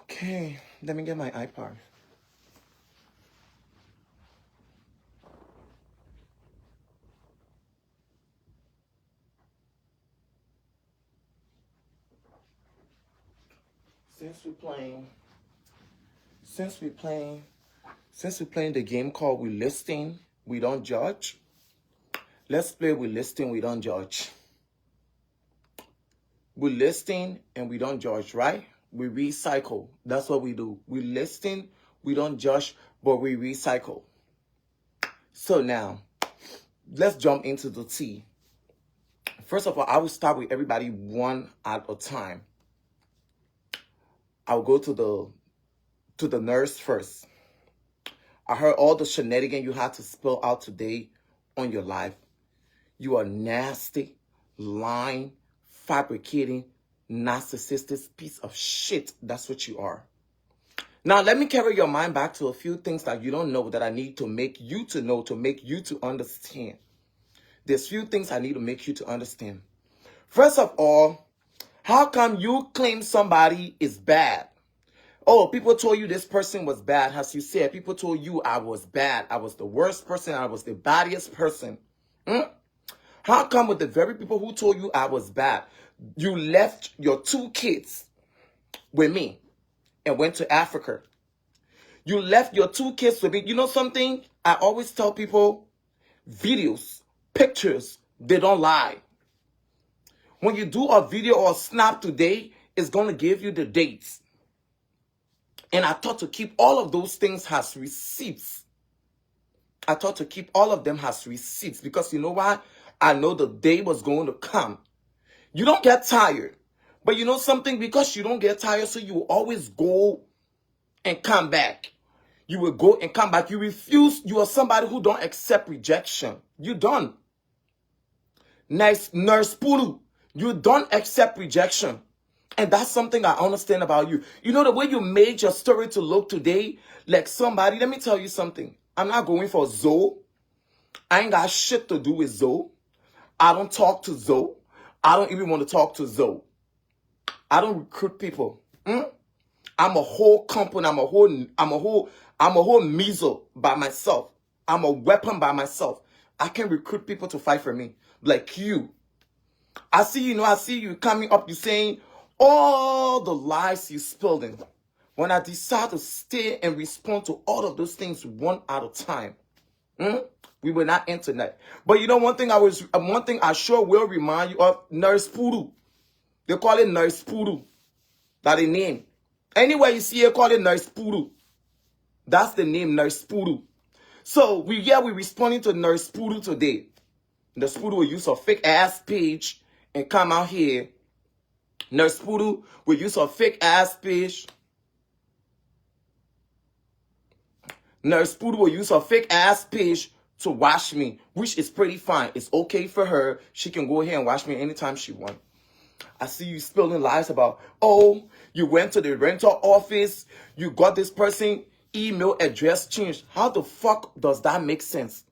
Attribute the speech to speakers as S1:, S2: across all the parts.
S1: Okay, let me get my iPod. Since we're playing the game called We Listing, We Don't Judge, let's play We Listing, We Don't Judge. We listing and we don't judge, right? We recycle. That's what we do. We listing, we don't judge, but we recycle. So now, let's jump into the tea. First of all, I will start with everybody one at a time. I'll go to the nurse first. I heard all the shenanigans you had to spill out today on your life. You are nasty, lying, fabricating, narcissistic piece of shit. That's what you are. Now, let me carry your mind back to a few things that you don't know that I need to make you to know, to make you to understand. There's few things I need to make you to understand. First of all, how come you claim somebody is bad? Oh, people told you this person was bad. As you said, people told you I was bad. I was the worst person. I was the baddest person. How come with the very people who told you I was bad, you left your 2 kids with me and went to Africa? You left your 2 kids with me. You know something? I always tell people, videos, pictures, they don't lie. When you do a video or a snap today, it's going to give you the dates. And I thought to keep all of those things as receipts. I thought to keep all of them as receipts because you know why? I know the day was going to come. You don't get tired. But you know something? Because you don't get tired, so you will always go and come back. You will go and come back. You refuse. You are somebody who don't accept rejection. You don't. Nice nurse Puru. You don't accept rejection. And that's something I understand about you. You know the way you made your story to look today? Like somebody, let me tell you something. I'm not going for Zoe. I ain't got shit to do with Zoe. I don't talk to Zoe. I don't even want to talk to Zoe. I don't recruit people. I'm a whole company. I'm a whole measle by myself. I'm a weapon by myself. I can recruit people to fight for me. Like you. I see you coming up, you saying all the lies you spilled in. When I decide to stay and respond to all of those things one at a time, we will not enter that. But you know one thing I sure will remind you of, Nurse Puru. They call it Nurse Puru. That's the name. Anywhere you see it, call it Nurse Puru. That's the name, Nurse Puru. So we're responding to Nurse Puru today. Nurse Puru will use a fake ass page and come out here. Nurse Puru will use a fake ass page. Nurse Puru will use a fake ass page to watch me, which is pretty fine. It's okay for her. She can go ahead and watch me anytime she wants. I see you spilling lies about, oh, you went to the rental office, you got this person email address changed. How the fuck does that make sense?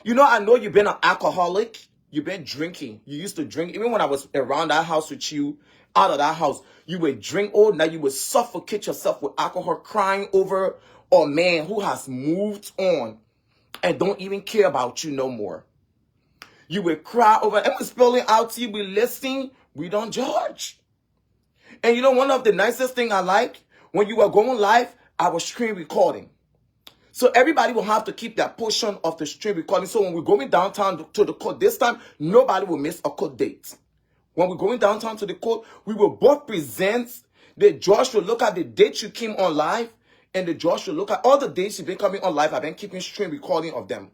S1: You know, I know you've been an alcoholic. You've been drinking. You used to drink. Even when I was around that house with you, out of that house, you would drink all night. You would suffocate yourself with alcohol, crying over a man who has moved on and don't even care about you no more. You would cry over, and we're spilling out to you, we're listening, we don't judge. And you know, one of the nicest things I like, when you were going live, I was screen recording. So everybody will have to keep that portion of the stream recording. So when we're going downtown to the court this time, nobody will miss a court date. When we're going downtown to the court, we will both present. The judge will look at the date you came on live, and the judge will look at all the dates you've been coming on live. I've been keeping stream recording of them.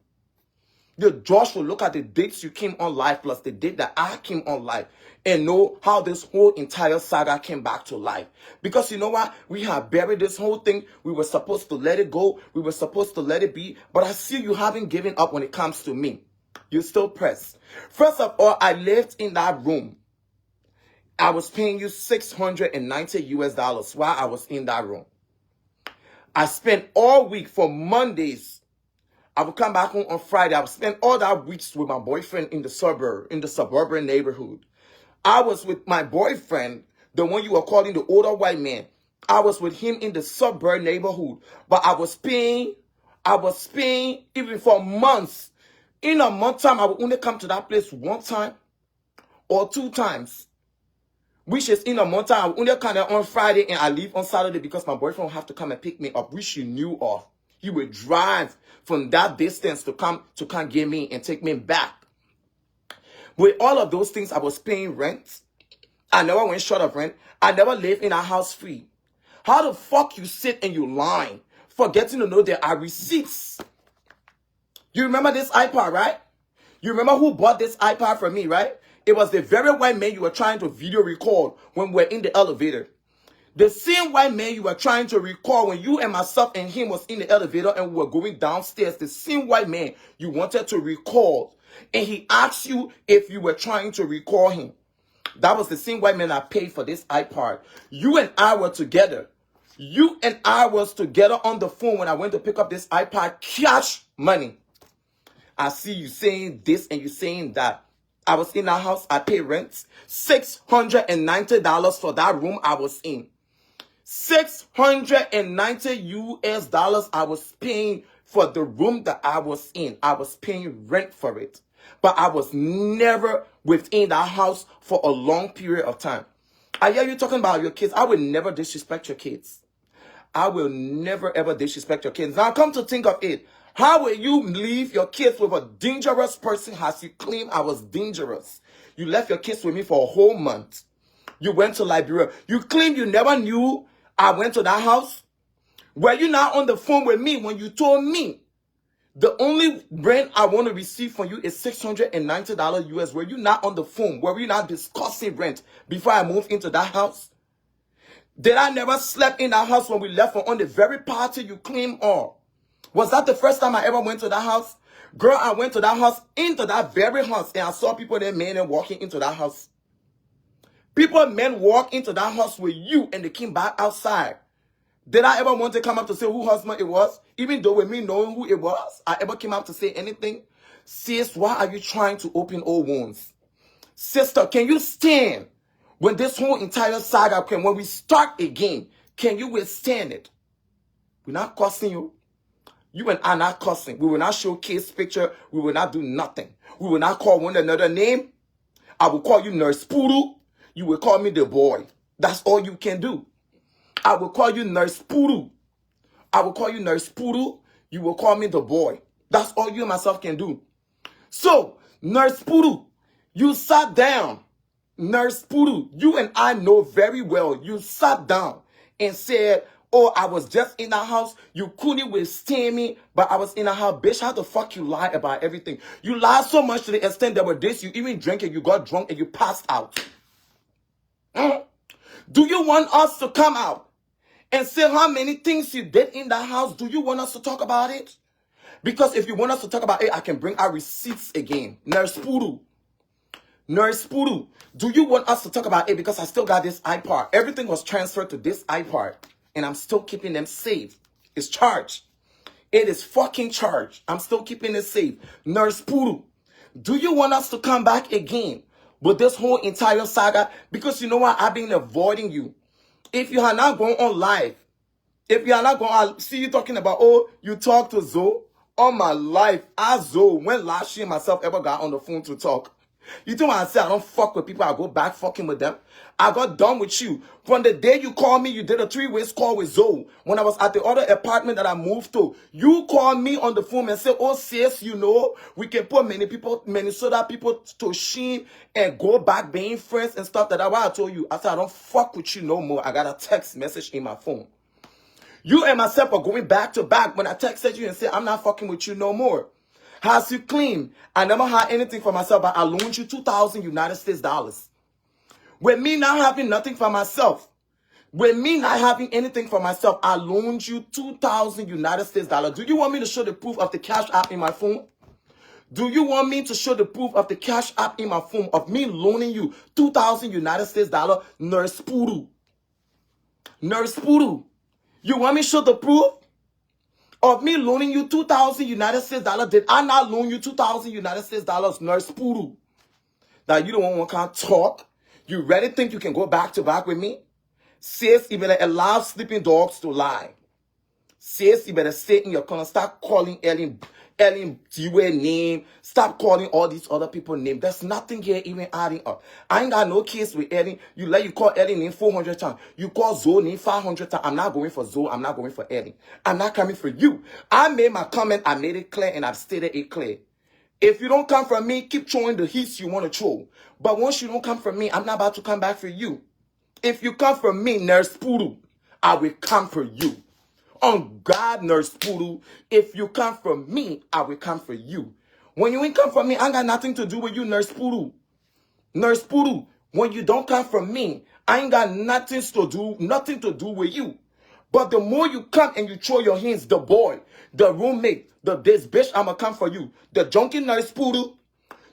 S1: The judge will look at the dates you came on live plus the date that I came on live and know how this whole entire saga came back to life. Because you know what? We have buried this whole thing. We were supposed to let it go. We were supposed to let it be. But I see you haven't given up when it comes to me. You're still pressed. First of all, I lived in that room. I was paying you $690 while I was in that room. I spent all week for Mondays. I would come back home on Friday. I would spend all that weeks with my boyfriend in the suburban neighborhood. I was with my boyfriend, the one you were calling the older white man. I was with him in the suburb neighborhood, but I was paying even for months. In a month time, I would only come to that place one time or two times. Which is in a month time, I would only come there on Friday and I leave on Saturday because my boyfriend would have to come and pick me up, which he knew of. He would drive from that distance to come get me and take me back. With all of those things, I was paying rent. I never went short of rent. I never lived in a house free. How the fuck you sit and you lying, forgetting to know there are receipts? You remember this iPod, right? You remember who bought this iPod for me, right? It was the very white man you were trying to video record when we were in the elevator. The same white man you were trying to record when you and myself and him was in the elevator and we were going downstairs. The same white man you wanted to record. And he asked you if you were trying to record him. That was the same white man I paid for this iPod. You and I were together. You and I was together on the phone when I went to pick up this iPod, cash money. I see you saying this and you saying that. I was in that house. I paid rent. $690 for that room I was in. $690 I was paying for the room that I was in. I was paying rent for it. But I was never within that house for a long period of time. I hear you talking about your kids. I will never disrespect your kids. I will never ever disrespect your kids. Now come to think of it. How will you leave your kids with a dangerous person as you claim I was dangerous? You left your kids with me for a whole month. You went to Liberia. You claim you never knew I went to that house. Were you not on the phone with me when you told me the only rent I want to receive from you is $690 US? Were you not on the phone? Were we not discussing rent before I moved into that house? Did I never sleep in that house when we left on the very party you claim on? Was that the first time I ever went to that house? Girl, I went to that house, into that very house, and I saw people there, men, and walking into that house. People, men, walk into that house with you, and they came back outside. Did I ever want to come up to say who husband it was? Even though with me knowing who it was, I ever came up to say anything? Sis, why are you trying to open old wounds? Sister, can you stand when this whole entire saga came, when we start again? Can you withstand it? We're not cussing you. You and I are not cussing. We will not showcase picture. We will not do nothing. We will not call one another name. I will call you Nurse Poodle. You will call me the boy. That's all you can do. I will call you Nurse Poodle. I will call you Nurse Poodle. You will call me the boy. That's all you and myself can do. So, Nurse Poodle, you sat down. Nurse Poodle, you and I know very well. You sat down and said, oh, I was just in the house. You couldn't withstand me, but I was in the house. Bitch, how the fuck you lie about everything? You lied so much to the extent that were days you even drank and you got drunk and you passed out. Do you want us to come out and say how many things you did in the house? Do you want us to talk about it? Because if you want us to talk about it, I can bring our receipts again. Nurse Poodle. Nurse Poodle, do you want us to talk about it? Because I still got this iPod. Everything was transferred to this iPod. And I'm still keeping them safe. It's charged. It is fucking charged. I'm still keeping it safe. Nurse Poodle, do you want us to come back again with this whole entire saga? Because you know what? I've been avoiding you. If you are not going on live, if you are not going, I'll see you talking about, oh, you talk to Zoe. All my life, I Zoe. When last year myself ever got on the phone to talk? You think when I say I don't fuck with people, I go back fucking with them? I got done with you. From the day you called me, you did a 3-way call with Zoe. When I was at the other apartment that I moved to, you called me on the phone and said, oh, sis, you know, we can put many people, Minnesota people to shame and go back being friends and stuff. That's why I told you. I said, I don't fuck with you no more. I got a text message in my phone. You and myself are going back to back when I texted you and said, I'm not fucking with you no more. As you claim, I never had anything for myself, but I loaned you 2,000 United States dollars. With me not having nothing for myself, with me not having anything for myself, I loaned you 2,000 United States dollars. Do you want me to show the proof of the cash app in my phone? Do you want me to show the proof of the cash app in my phone of me loaning you 2,000 United States dollars? Nurse Poodle. Nurse Poodle. You want me to show the proof of me loaning you 2,000 United States dollars? Did I not loan you 2,000 United States dollars, Nurse Poodle? That you don't want to talk? You really think you can go back to back with me? Sis, you better allow sleeping dogs to lie. Sis, you better stay in your corner. Start calling Ellen Dewey name. Stop calling all these other people name. There's nothing here even adding up. I ain't got no case with Ellen. You call Ellen name 400 times. You call Zoe name 500 times. I'm not going for Zoe. I'm not going for Ellen. I'm not coming for you. I made my comment. I made it clear and I've stated it clear. If you don't come from me, keep throwing the hits you want to throw. But once you don't come from me, I'm not about to come back for you. If you come from me, Nurse Poodle, I will come for you. On God, Nurse Poodle, if you come from me, I will come for you. When you ain't come from me, I ain't got nothing to do with you, Nurse Poodle. Nurse Poodle, when you don't come from me, I ain't got nothing to do with you. But the more you come and you throw your hands, the boy, the roommate, this bitch, I'ma come for you. The junkie Nurse Poodle,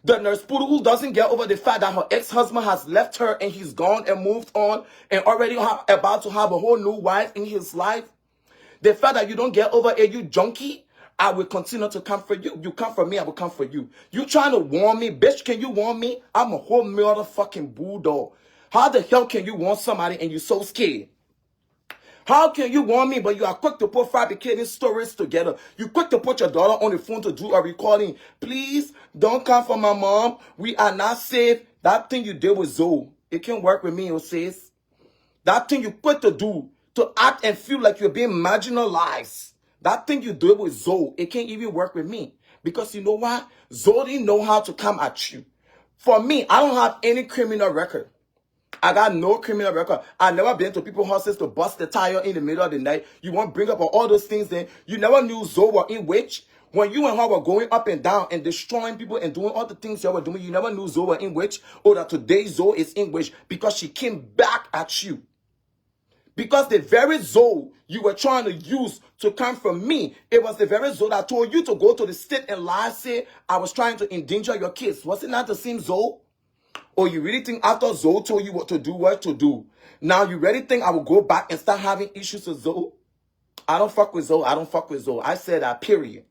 S1: the Nurse Poodle who doesn't get over the fact that her ex-husband has left her and he's gone and moved on and already about to have a whole new wife in his life. The fact that you don't get over it, you junkie, I will continue to come for you. You come for me, I will come for you. You trying to warn me? Bitch, can you warn me? I'm a whole motherfucking bulldog. How the hell can you warn somebody and you're so scared? How can you warn me, but you are quick to put fabricating stories together? You quick to put your daughter on the phone to do a recording. Please, don't come for my mom. We are not safe. That thing you did with Zoe, it can't work with me, sis. That thing you quick to do, to act and feel like you're being marginalized. That thing you did with Zoe, it can't even work with me. Because you know what? Zoe didn't know how to come at you. For me, I don't have any criminal record. I got no criminal record. I never been to people's houses to bust the tire in the middle of the night. You want to bring up all those things then. You never knew Zoe were in witch. When you and her were going up and down and destroying people and doing all the things you were doing, you never knew Zoe were in witch. Or that today Zoe is in witch because she came back at you. Because the very Zoe you were trying to use to come from me, it was the very Zoe that told you to go to the state and lie, say, I was trying to endanger your kids. Was it not the same Zoe? Or you really think after Zoe told you what to do, now you really think I will go back and start having issues with Zoe? I don't fuck with Zoe. I don't fuck with Zoe. I said that, period.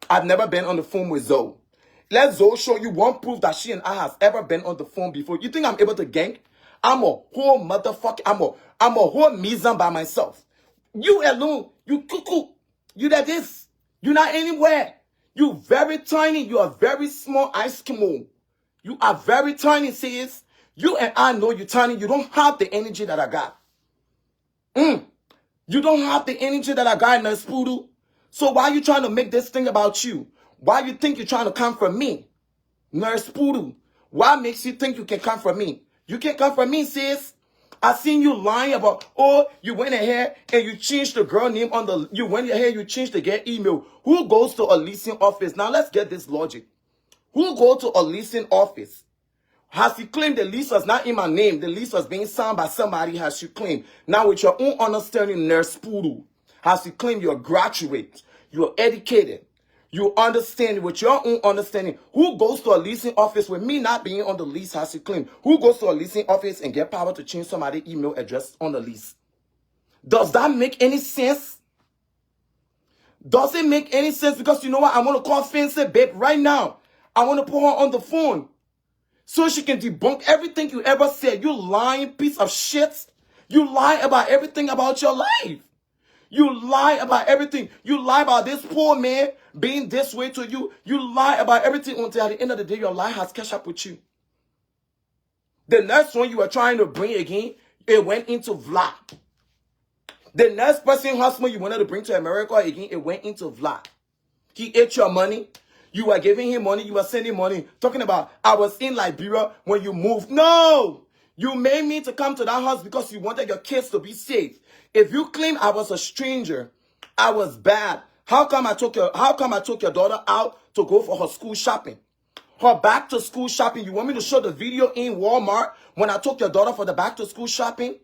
S1: I've never been on the phone with Zoe. Let Zoe show you one proof that she and I has ever been on the phone before. You think I'm able to gank? I'm a whole motherfucker. I'm a whole mise by myself. You alone, you cuckoo. You that this. You're not anywhere. You very tiny. You are very small Eskimo. You are very tiny, sis. You and I know you're tiny. You don't have the energy that I got. You don't have the energy that I got, Nurse Poodle. So why are you trying to make this thing about you? Why you think you're trying to come from me? Nurse Poodle. Why makes you think you can come from me? You can't come from me, sis. I seen you lying about, you went ahead and you changed the girl name on the, you changed the girl email. Who goes to a leasing office? Now let's get this logic. Who go to a leasing office? Has he claimed the lease was not in my name? The lease was being signed by somebody, has you claimed. Now with your own understanding, Nurse Poodle, has he claimed you're a graduate, you're educated, you understand with your own understanding. Who goes to a leasing office with me not being on the lease, has he claimed? Who goes to a leasing office and get power to change somebody's email address on the lease? Does that make any sense? Does it make any sense? Because you know what? I want to call Fancy Babe right now. I want to put her on the phone so she can debunk everything you ever said. You lying piece of shit. You lie about everything about your life. You lie about everything. You lie about this poor man being this way to you. You lie about everything until at the end of the day, your lie has catch up with you. The next one you were trying to bring again, it went into Vlad. The next person husband you wanted to bring to America again, it went into Vlad. He ate your money. You were giving him money. You were sending money. Talking about, I was in Liberia when you moved. No! You made me to come to that house because you wanted your kids to be safe. If you claim I was a stranger, I was bad. How come I took your daughter out to go for her school shopping? Her back to school shopping. You want me to show the video in Walmart when I took your daughter for the back to school shopping?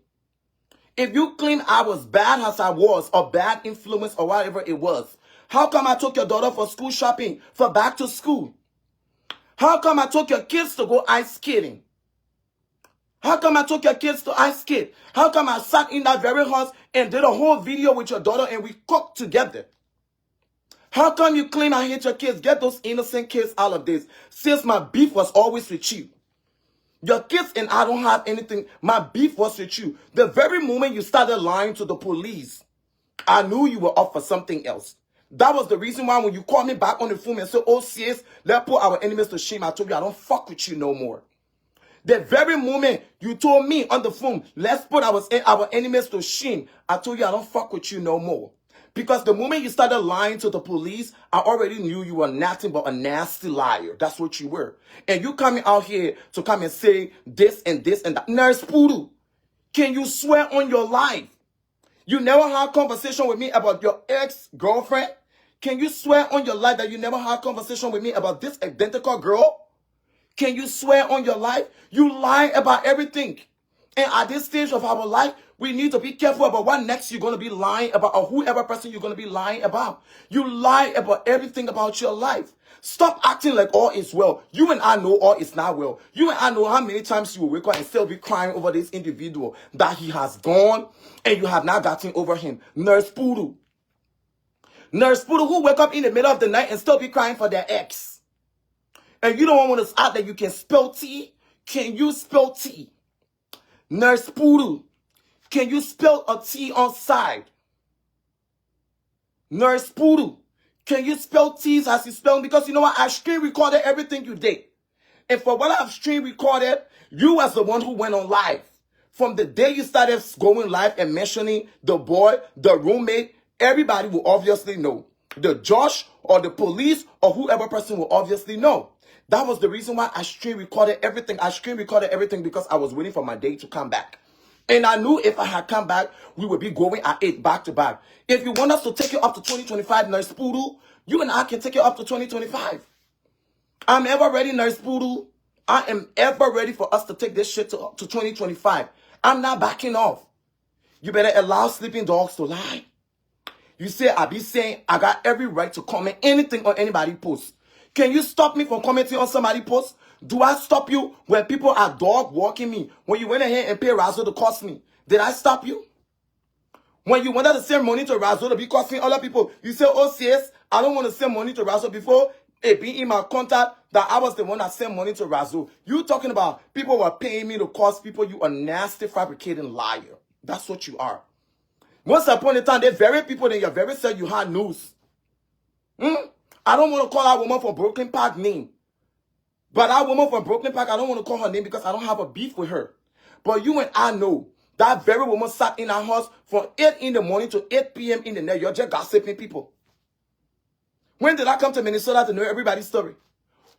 S1: If you claim I was bad as I was, or bad influence, or whatever it was, how come I took your daughter for school shopping, for back to school? How come I took your kids to go ice skating? How come I took your kids to ice skate? How come I sat in that very house and did a whole video with your daughter and we cooked together? How come you claim I hate your kids? Get those innocent kids out of this. Since my beef was always with you. Your kids and I don't have anything. My beef was with you. The very moment you started lying to the police, I knew you were up for something else. That was the reason why when you called me back on the phone and said, oh, sis, let's put our enemies to shame, I told you I don't fuck with you no more. The very moment you told me on the phone, let's put our enemies to shame, I told you I don't fuck with you no more. Because the moment you started lying to the police, I already knew you were nothing but a nasty liar. That's what you were. And you coming out here to come and say this and that. Nurse Poodle, can you swear on your life? You never had a conversation with me about your ex-girlfriend? Can you swear on your life that you never had a conversation with me about this identical girl? Can you swear on your life? You lie about everything. And at this stage of our life, we need to be careful about what next you're going to be lying about or whoever person you're going to be lying about. You lie about everything about your life. Stop acting like all is well. You and I know all is not well. You and I know how many times you will wake up and still be crying over this individual that he has gone and you have not gotten over him. Nurse Poodle. Nurse Poodle who wake up in the middle of the night and still be crying for their ex. And you don't want to act that you can spell tea? Can you spell tea? Nurse Poodle, can you spell a T on side? Nurse Poodle, can you spell T's as you spell? Because you know what? I screen recorded everything you did. And for what I've screen recorded, you as the one who went on live. From the day you started going live and mentioning the boy, the roommate, everybody will obviously know. The judge or the police or whoever person will obviously know. That was the reason why I screen recorded everything. I screen recorded everything because I was waiting for my day to come back. And I knew if I had come back, we would be going at it back to back. If you want us to take it up to 2025, Nurse Poodle, you and I can take it up to 2025. I'm ever ready, Nurse Poodle. I am ever ready for us to take this shit to 2025. I'm not backing off. You better allow sleeping dogs to lie. You say I be saying I got every right to comment anything on anybody's post. Can you stop me from commenting on somebody's post? Do I stop you when people are dog walking me? When you went ahead and paid Razo to cost me? Did I stop you? When you wanted to send money to Razo to be costing other people, you say, oh, sis, I don't want to send money to Razo before it be in my contact that I was the one that sent money to Razo. You talking about people were paying me to cost people. You a nasty, fabricating liar. That's what you are. Once upon a time, they're very people that you're very said you had news. I don't want to call that woman from Brooklyn Park name. But that woman from Brooklyn Park, I don't want to call her name because I don't have a beef with her. But you and I know that very woman sat in her house from 8 in the morning to 8 p.m. in the night. You're just gossiping people. When did I come to Minnesota to know everybody's story?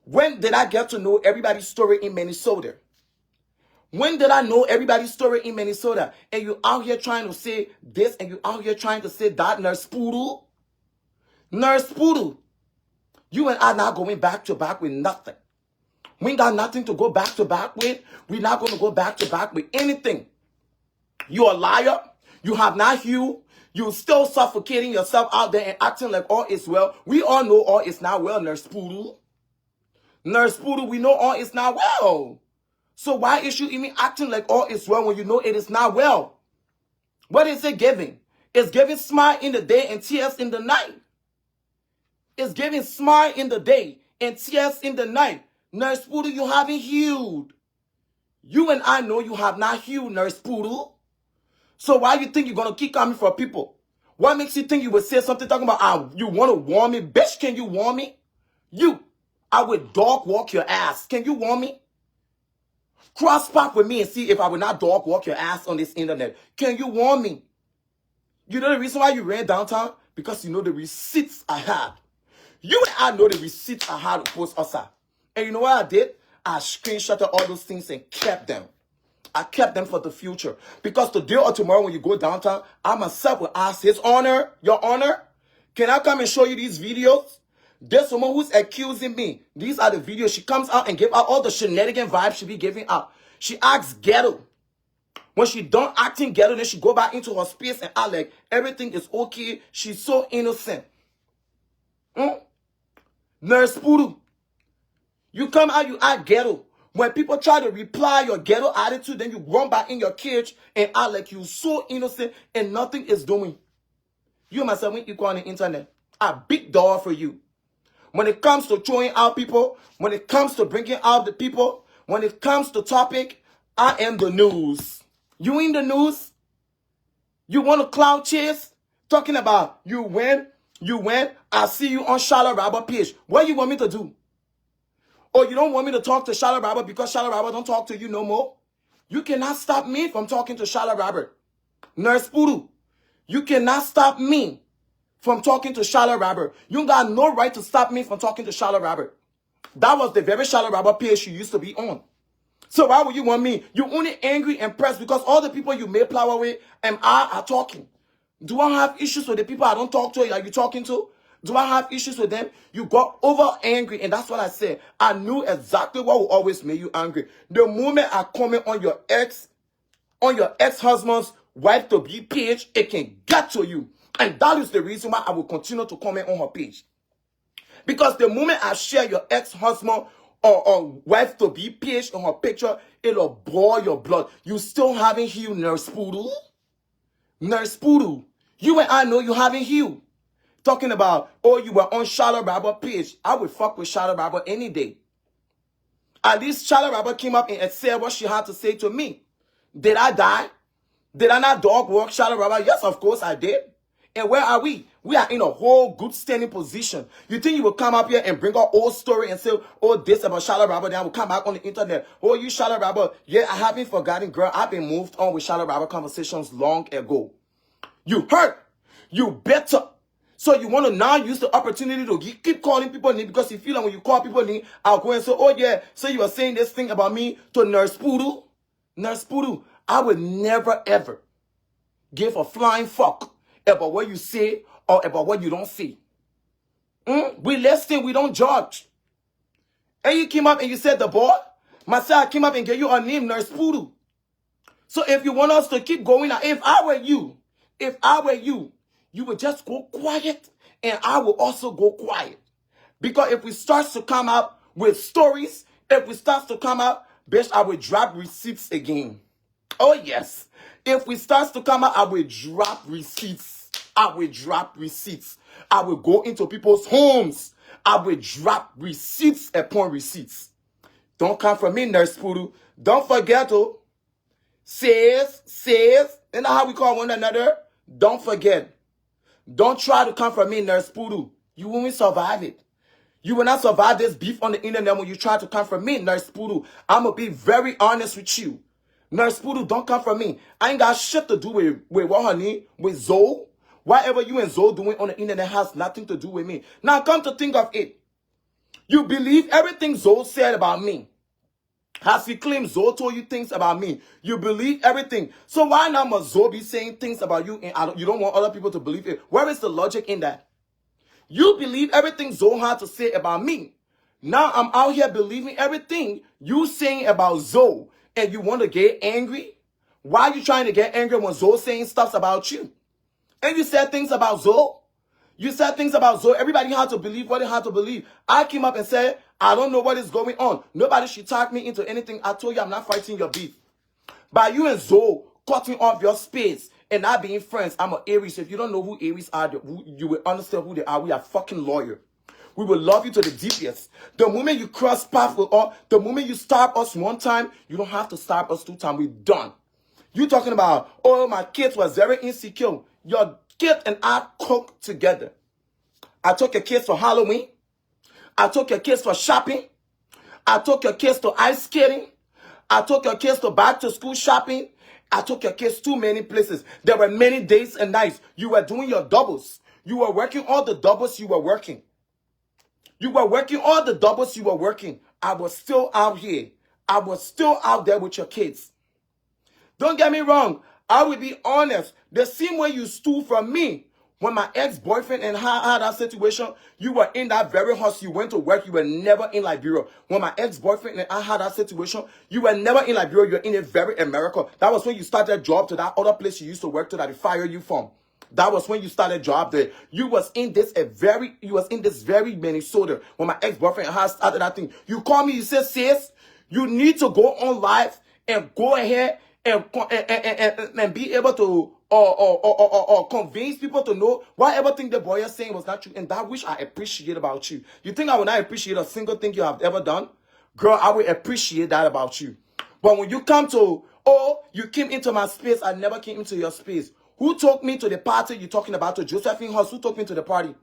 S1: When did I get to know everybody's story in Minnesota? When did I know everybody's story in Minnesota? And you out here trying to say this and you out here trying to say that, Nurse Poodle? Nurse Poodle. You and I not going back to back with nothing. We ain't got nothing to go back to back with. We're not going to go back to back with anything. You're a liar. You have not healed. You're still suffocating yourself out there and acting like all is well. We all know all is not well, Nurse Poodle. Nurse Poodle, we know all is not well. So why is you even acting like all is well when you know it is not well? What is it giving? It's giving smile in the day and tears in the night. It's giving smile in the day and tears in the night. Nurse Poodle, you haven't healed. You and I know you have not healed, Nurse Poodle. So why you think you're going to keep coming for people? What makes you think you would say something talking about, you want to warn me? Bitch, can you warn me? You, I would dog walk your ass. Can you warn me? Cross path with me and see if I would not dog walk your ass on this internet. Can you warn me? You know the reason why you ran downtown? Because you know the receipts I had. You and I know the receipts I had to post outside. And you know what I did? I screenshotted all those things and kept them. I kept them for the future. Because today or tomorrow when you go downtown, I myself will ask His Honor, Your Honor, can I come and show you these videos? There's someone who's accusing me. These are the videos. She comes out and give out all the shenanigan vibes she be giving out. She acts ghetto. When she done acting ghetto, then she go back into her space and act like everything is okay. She's so innocent. Nurse Poodle. You come out, you act ghetto. When people try to reply your ghetto attitude, then you run back in your cage and act like you're so innocent and nothing is doing. You and myself, when you go on the internet, a big door for you. When it comes to throwing out people, when it comes to bringing out the people, When it comes to topic, I am the news. You in the news? You want to cloud chase? Talking about you win, I see you on Charlotte Robert page. What you want me to do? Or you don't want me to talk to Charlotte Robert because Charlotte Robert don't talk to you no more? You cannot stop me from talking to Charlotte Robert. Nurse Puru, you cannot stop me from talking to Charlotte Robert. You got no right to stop me from talking to Charlotte Robert. That was the very Charlotte Robert page you used to be on. So why would you want me? You're only angry and pressed because all the people you made power with and I are talking. Do I have issues with the people I don't talk to? Are you talking to? Do I have issues with them? You got over angry, and that's what I said. I knew exactly what will always make you angry. The moment I comment on your ex-husband's wife-to-be page, it can get to you. And that is the reason why I will continue to comment on her page. Because the moment I share your ex-husband or wife-to-be page on her picture, it'll boil your blood. You still haven't healed, Nurse Poodle? Nurse Poodle, you and I know you haven't healed. Talking about, oh, you were on Charlotte Robert page. I would fuck with Charlotte Robert any day. At least Charlotte Robert came up and said what she had to say to me. Did I die? Did I not dog walk Charlotte Robert? Yes, of course I did. And where are we? We are in a whole good standing position. You think you will come up here and bring our old story and say, oh, this about Charlotte Robert, then I will come back on the internet. Oh, you Charlotte Robert. Yeah, I haven't forgotten, girl. I've been moved on with Charlotte Robert conversations long ago. You hurt. You better. So you want to now use the opportunity to keep calling people names because you feel like when you call people names, I'll go and say, oh yeah, so you are saying this thing about me to Nurse Poodle? Nurse Poodle, I would never ever give a flying fuck about what you say or about what you don't say. We listen, we don't judge. And you came up and you said the boy, myself, I came up and gave you a name, Nurse Poodle. So if you want us to keep going, if I were you, you would just go quiet and I will also go quiet. Because if we start to come out with stories, if we start to come out, bitch, I will drop receipts again. Oh, yes. If we start to come out, I will drop receipts. I will drop receipts. I will go into people's homes. I will drop receipts upon receipts. Don't come from me, Nurse Poodle. Don't forget, oh, says, you know how we call one another? Don't forget. Don't try to come from me, Nurse Poodle. You won't survive it. You will not survive this beef on the internet when you try to come from me, Nurse Poodle. I'm going to be very honest with you. Nurse Poodle, don't come from me. I ain't got shit to do with what her name, with Zoe. Whatever you and Zoe doing on the internet has nothing to do with me. Now come to think of it. You believe everything Zoe said about me. Has he claimed Zoe told you things about me? You believe everything. So why now must Zoe be saying things about you and you don't want other people to believe it? Where is the logic in that? You believe everything Zoe had to say about me. Now I'm out here believing everything you saying about Zoe and you want to get angry? Why are you trying to get angry when Zoe saying stuff about you? And you said things about Zoe. You said things about Zoe. Everybody had to believe what they had to believe. I came up and said, I don't know what is going on. Nobody should talk me into anything. I told you I'm not fighting your beef. By you and Zoe cutting off your space and not being friends, I'm an Aries. If you don't know who Aries are, you will understand who they are. We are fucking loyal. We will love you to the deepest. The moment you cross paths with us, the moment you stab us one time, you don't have to stab us 2 times. We're done. You talking about, oh, my kids was very insecure. Your kid and I cooked together. I took your kids for Halloween. I took your kids for shopping. I took your kids to ice skating. I took your kids to back to school shopping. I took your kids too many places. There were many days and nights. You were doing your doubles. You were working all the doubles you were working. You were working all the doubles you were working. I was still out here. I was still out there with your kids. Don't get me wrong. I will be honest. The same way you stole from me when my ex-boyfriend and I had that situation, you were in that very house. You went to work. You were never in Liberia. When my ex-boyfriend and I had that situation, you were never in Liberia. You were in a very America. That was when you started job to that other place you used to work to that they fired you from. That was when you started job there. You was in this very Minnesota when my ex-boyfriend and I started that thing. You call me, you said, sis, you need to go on live and go ahead and be able to or convince people to know whatever thing the boy is saying was not true. And that which I appreciate about you. You think I will not appreciate a single thing you have ever done? Girl, I will appreciate that about you. But when you come to, oh, you came into my space, I never came into your space. Who took me to the party you're talking about, to Josephine House? Who took me to the party?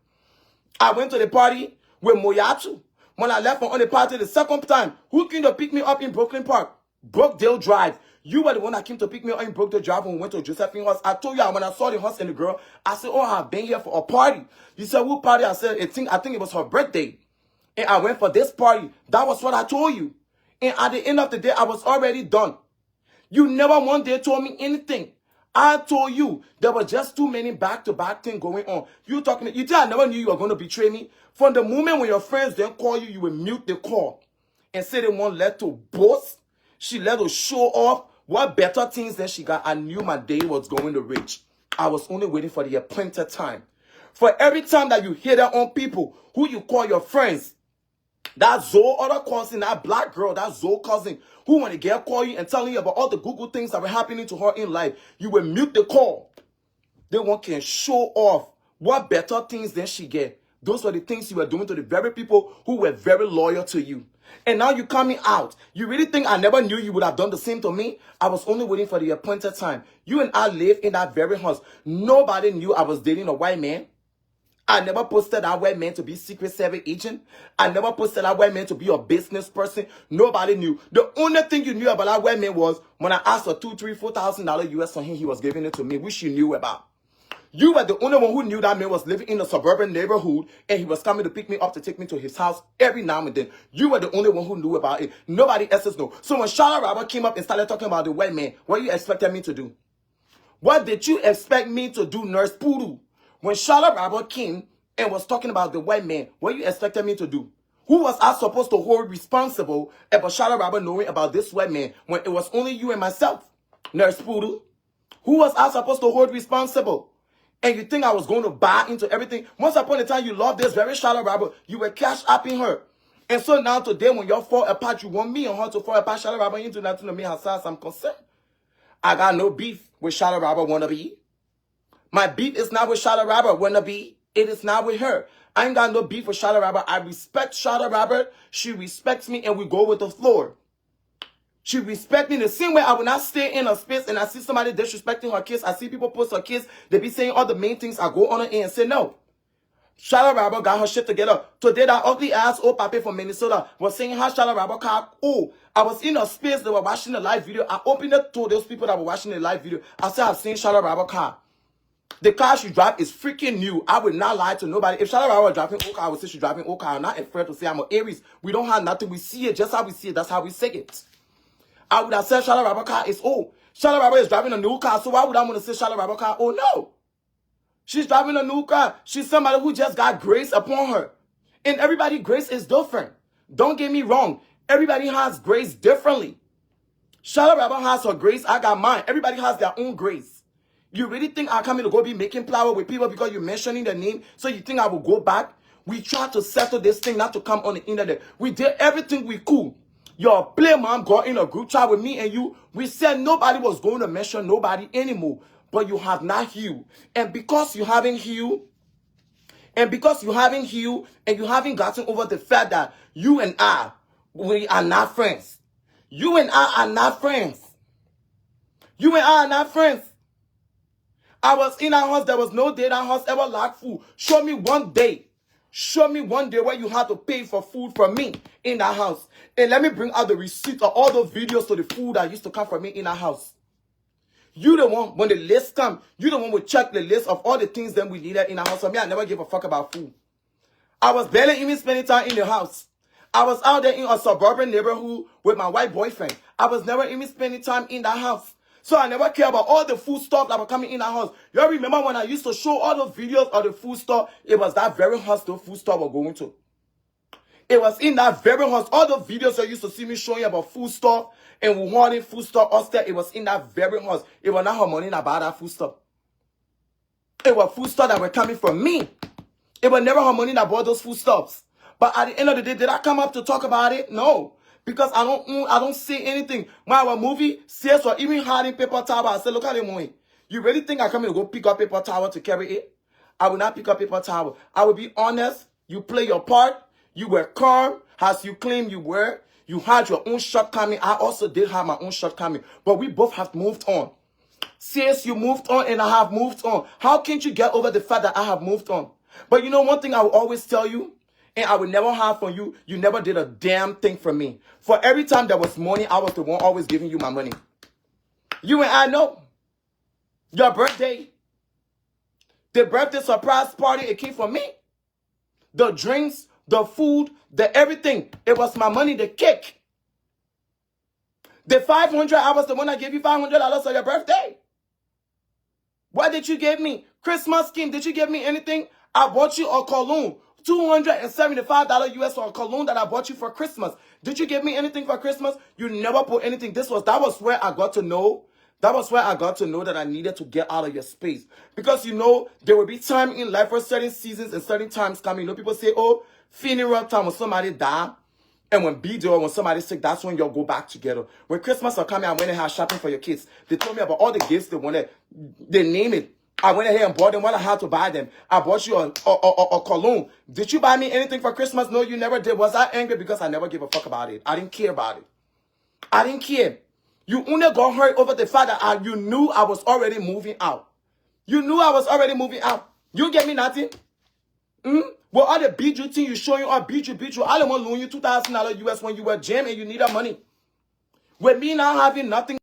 S1: I went to the party with Moyatu. When I left on the party the second time, who came to pick me up in Brooklyn Park? Brookdale Drive. You were the one that came to pick me up in Brookdale Drive when we went to Josephine House. I told you when I saw the house and the girl, I said, oh, I've been here for a party. You said, what party? I said, I think it was her birthday. And I went for this party. That was what I told you. And at the end of the day, I was already done. You never one day told me anything. I told you there were just too many back-to-back things going on. You think I never knew you were going to betray me? From the moment when your friends didn't call you, you would mute the call and say they won't let to boast. She let to show off what better things than she got. I knew my day was going to reach. I was only waiting for the appointed time. For every time that you hear that on people who you call your friends, that Zoe other cousin, that black girl, that Zoe cousin, who want to get call you and telling you about all the Google things that were happening to her in life, you will mute the call. They want can show off what better things than she get. Those were the things you were doing to the very people who were very loyal to you. And now you coming out. You really think I never knew you would have done the same to me? I was only waiting for the appointed time. You and I live in that very house. Nobody knew I was dating a white man. I never posted that white man to be Secret Service agent. I never posted that white man to be a business person. Nobody knew. The only thing you knew about that white man was when I asked for $2,000, $3,000, $4,000 US from him, he was giving it to me, which you knew about. You were the only one who knew that man was living in a suburban neighborhood and he was coming to pick me up to take me to his house every now and then. You were the only one who knew about it. Nobody else knew. So when Charlotte Robert came up and started talking about the white man, what you expected me to do? What did you expect me to do, Nurse Poodoo? When Charlotte Robert came and was talking about the white man, what you expected me to do? Who was I supposed to hold responsible about Charlotte Robert knowing about this white man when it was only you and myself, Nurse Poodoo? Who was I supposed to hold responsible? And you think I was going to buy into everything? Once upon a time, you loved this very Charlotte Robert. You were cash upping her. And so now today, when y'all fall apart, you want me and her to fall apart. Charlotte Robert into nothing to me as far as I'm concerned. I got no beef with Charlotte Robert wannabe. My beef is not with Charlotte Robert wannabe. It is not with her. I ain't got no beef with Charlotte Robert. I respect Charlotte Robert. She respects me and we go with the floor. She respects me the same way I will not stay in a space and I see somebody disrespecting her kids. I see people post her kids. They be saying all the main things. I go on her and say no. Charlotte Robert got her shit together. Today that ugly ass old papi from Minnesota was saying how Charlotte Robert car. Oh, I was in a space. They were watching the live video. I opened it to those people that were watching the live video. I said I've seen Charlotte Robert car. The car she drive is freaking new. I would not lie to nobody. If Charlotte Robert was driving old car, I would say she's driving old car. I'm not afraid to say I'm an Aries. We don't have nothing. We see it just how we see it. That's how we say it. I would have said Charlotte Robert car is old. Charlotte Robert is driving a new car, so why would I want to say Charlotte Robert car? Oh no. She's driving a new car. She's somebody who just got grace upon her. And everybody grace is different. Don't get me wrong. Everybody has grace differently. Charlotte Robert has her grace. I got mine. Everybody has their own grace. You really think I'm coming to go be making flower with people because you're mentioning their name? So you think I will go back? We tried to settle this thing not to come on the internet. We did everything we could. Your play mom got in a group chat with me and you. We said nobody was going to mention nobody anymore. But you have not healed. And because you haven't healed, and you haven't gotten over the fact that you and I, we are not friends. You and I are not friends. You and I are not friends. I was in our house. There was no day that house ever lacked food. Show me one day. Show me one day where you had to pay for food from me in that house. And let me bring out the receipt of all those videos to the food that used to come from me in that house. You the one, when the list come, you the one will check the list of all the things that we needed in our house. For me, I never gave a fuck about food. I was barely even spending time in the house. I was out there in a suburban neighborhood with my white boyfriend. I was never even spending time in that house. So I never care about all the food stuff that were coming in our house. You remember when I used to show all those videos of the food store? It was that very house the food store were going to. It was in that very house. All the videos you used to see me showing about food stuff and we wanted food stuff upstairs. It was in that very house. It was not her money about that food stuff. It was food stuff that were coming from me. It was never her money that bought those food stuffs. But at the end of the day, did I come up to talk about it? No. Because I don't say anything. When our movie says or even hiding paper towel, I said, look at the money. You really think I come in to go pick up paper towel to carry it? I will not pick up paper towel. I will be honest. You play your part. You were calm as you claim you were. You had your own shortcoming. I also did have my own shortcoming. But we both have moved on. Sis, you moved on and I have moved on. How can't you get over the fact that I have moved on? But you know one thing I will always tell you, and I will never have for you, you never did a damn thing for me. For every time there was money, I was the one always giving you my money. You and I know. Your birthday, the birthday surprise party, it came from me. The drinks, the food, the everything. It was my money, the cake. The 500, I was the one that gave you $500 on your birthday. What did you give me? Christmas scheme, did you give me anything? I bought you a cologne. $275 US for a cologne that I bought you for Christmas. Did you give me anything for Christmas? You never put anything. That was where I got to know. That was where I got to know that I needed to get out of your space. Because you know, there will be time in life for certain seasons and certain times coming. You know, people say, oh, funeral time when somebody die. And when B-Day or when somebody's sick, that's when you'll go back together. When Christmas are coming, I went and had shopping for your kids. They told me about all the gifts they wanted. They name it. I went ahead and bought them what I had to buy them. I bought you a cologne. Did you buy me anything for Christmas? No, you never did. Was I angry? Because I never gave a fuck about it. I didn't care about it. I didn't care. You only got hurt over the fact that you knew I was already moving out. You knew I was already moving out. You gave me nothing. Well, all the beat you thing you showing or beat you. I don't want to loan you $2,000 US when you were jammed and you need that money. With me now having nothing.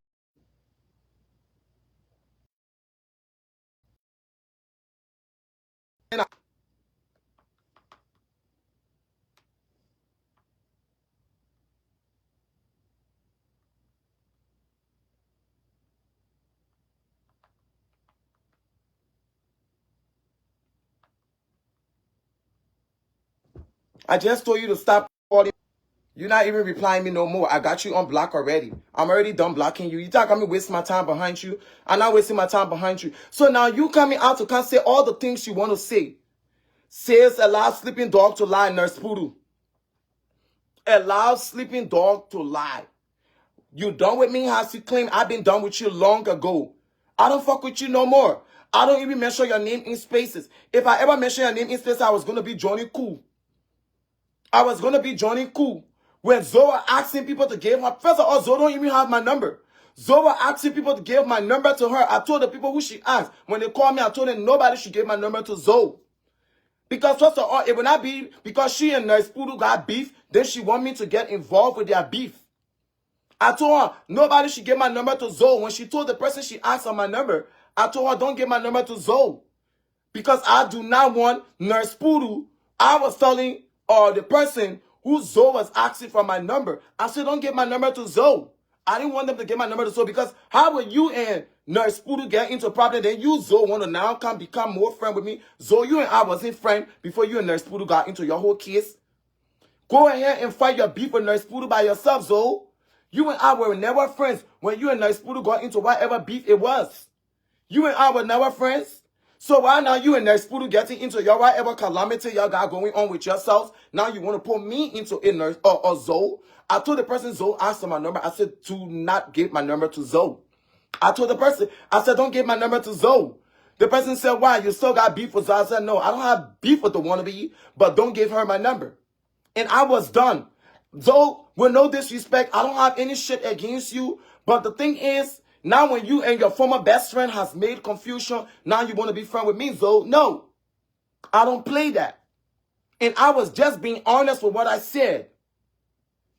S1: I just told you to stop calling. You're not even replying me no more. I got you on block already. I'm already done blocking you. You think I'm wasting my time behind you? I'm not wasting my time behind you. So now you coming out to come say all the things you want to say. Says allow sleeping dog to lie, Nurse Poodle. Allow sleeping dog to lie. You done with me, has you claim I've been done with you long ago. I don't fuck with you no more. I don't even mention your name in spaces. If I ever mention your name in spaces, I was going to be Johnny Cool. I was going to be Johnny Cool. When Zoe asking people to give her, first of all, Zoe don't even have my number. Zoe asking people to give my number to her. I told the people who she asked. When they called me, I told them nobody should give my number to Zoe. Because first of all, it will not be because she and Nurse Poodle got beef, then she want me to get involved with their beef. I told her, nobody should give my number to Zoe. When she told the person she asked on my number, I told her, don't give my number to Zoe. Because I do not want Nurse Poodle. I was telling the person who Zoe was asking for my number. I said, don't give my number to Zoe. I didn't want them to give my number to Zoe because how will you and Nurse Poodle get into a problem? Then you, Zoe, want to now become more friend with me. Zoe, you and I wasn't friend before you and Nurse Poodle got into your whole case. Go ahead and fight your beef with Nurse Poodle by yourself, Zoe. You and I were never friends when you and Nurse Poodle got into whatever beef it was. You and I were never friends. So why now you and Nurse Poodle getting into your whatever calamity y'all got going on with yourselves? Now you want to put me into a Nurse or Zoe? I told the person Zoe asked for my number. I said, do not give my number to Zoe. I told the person, I said, don't give my number to Zoe. The person said, why? You still got beef with Zoe? I said, no, I don't have beef with the wannabe, but don't give her my number. And I was done. Zoe, with no disrespect, I don't have any shit against you. But the thing is, now when you and your former best friend has made confusion, now you want to be friends with me, Zoe. No, I don't play that. And I was just being honest with what I said.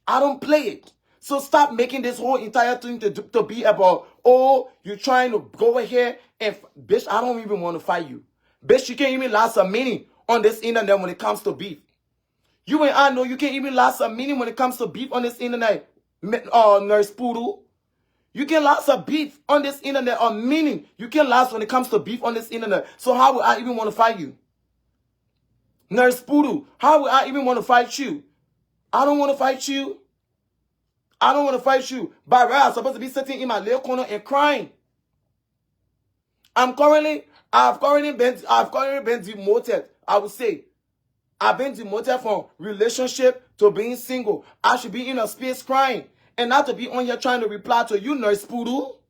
S1: I don't play it. So stop making this whole entire thing to be about, oh, you're trying to go ahead and, bitch, I don't even want to fight you. Bitch, you can't even last a minute on this internet when it comes to beef. You and I know you can't even last a minute when it comes to beef on this internet, Nurse Poodle. You can last a beef on this internet, or meaning you can last when it comes to beef on this internet. So how would I even want to fight you? Nurse Poodle, how would I even want to fight you? I don't want to fight you. I don't want to fight you. By right, I'm supposed to be sitting in my little corner and crying. I've currently been demoted, I would say. I've been demoted from relationship to being single. I should be in a space crying. And not to be on here trying to reply to you, Nurse Poodle.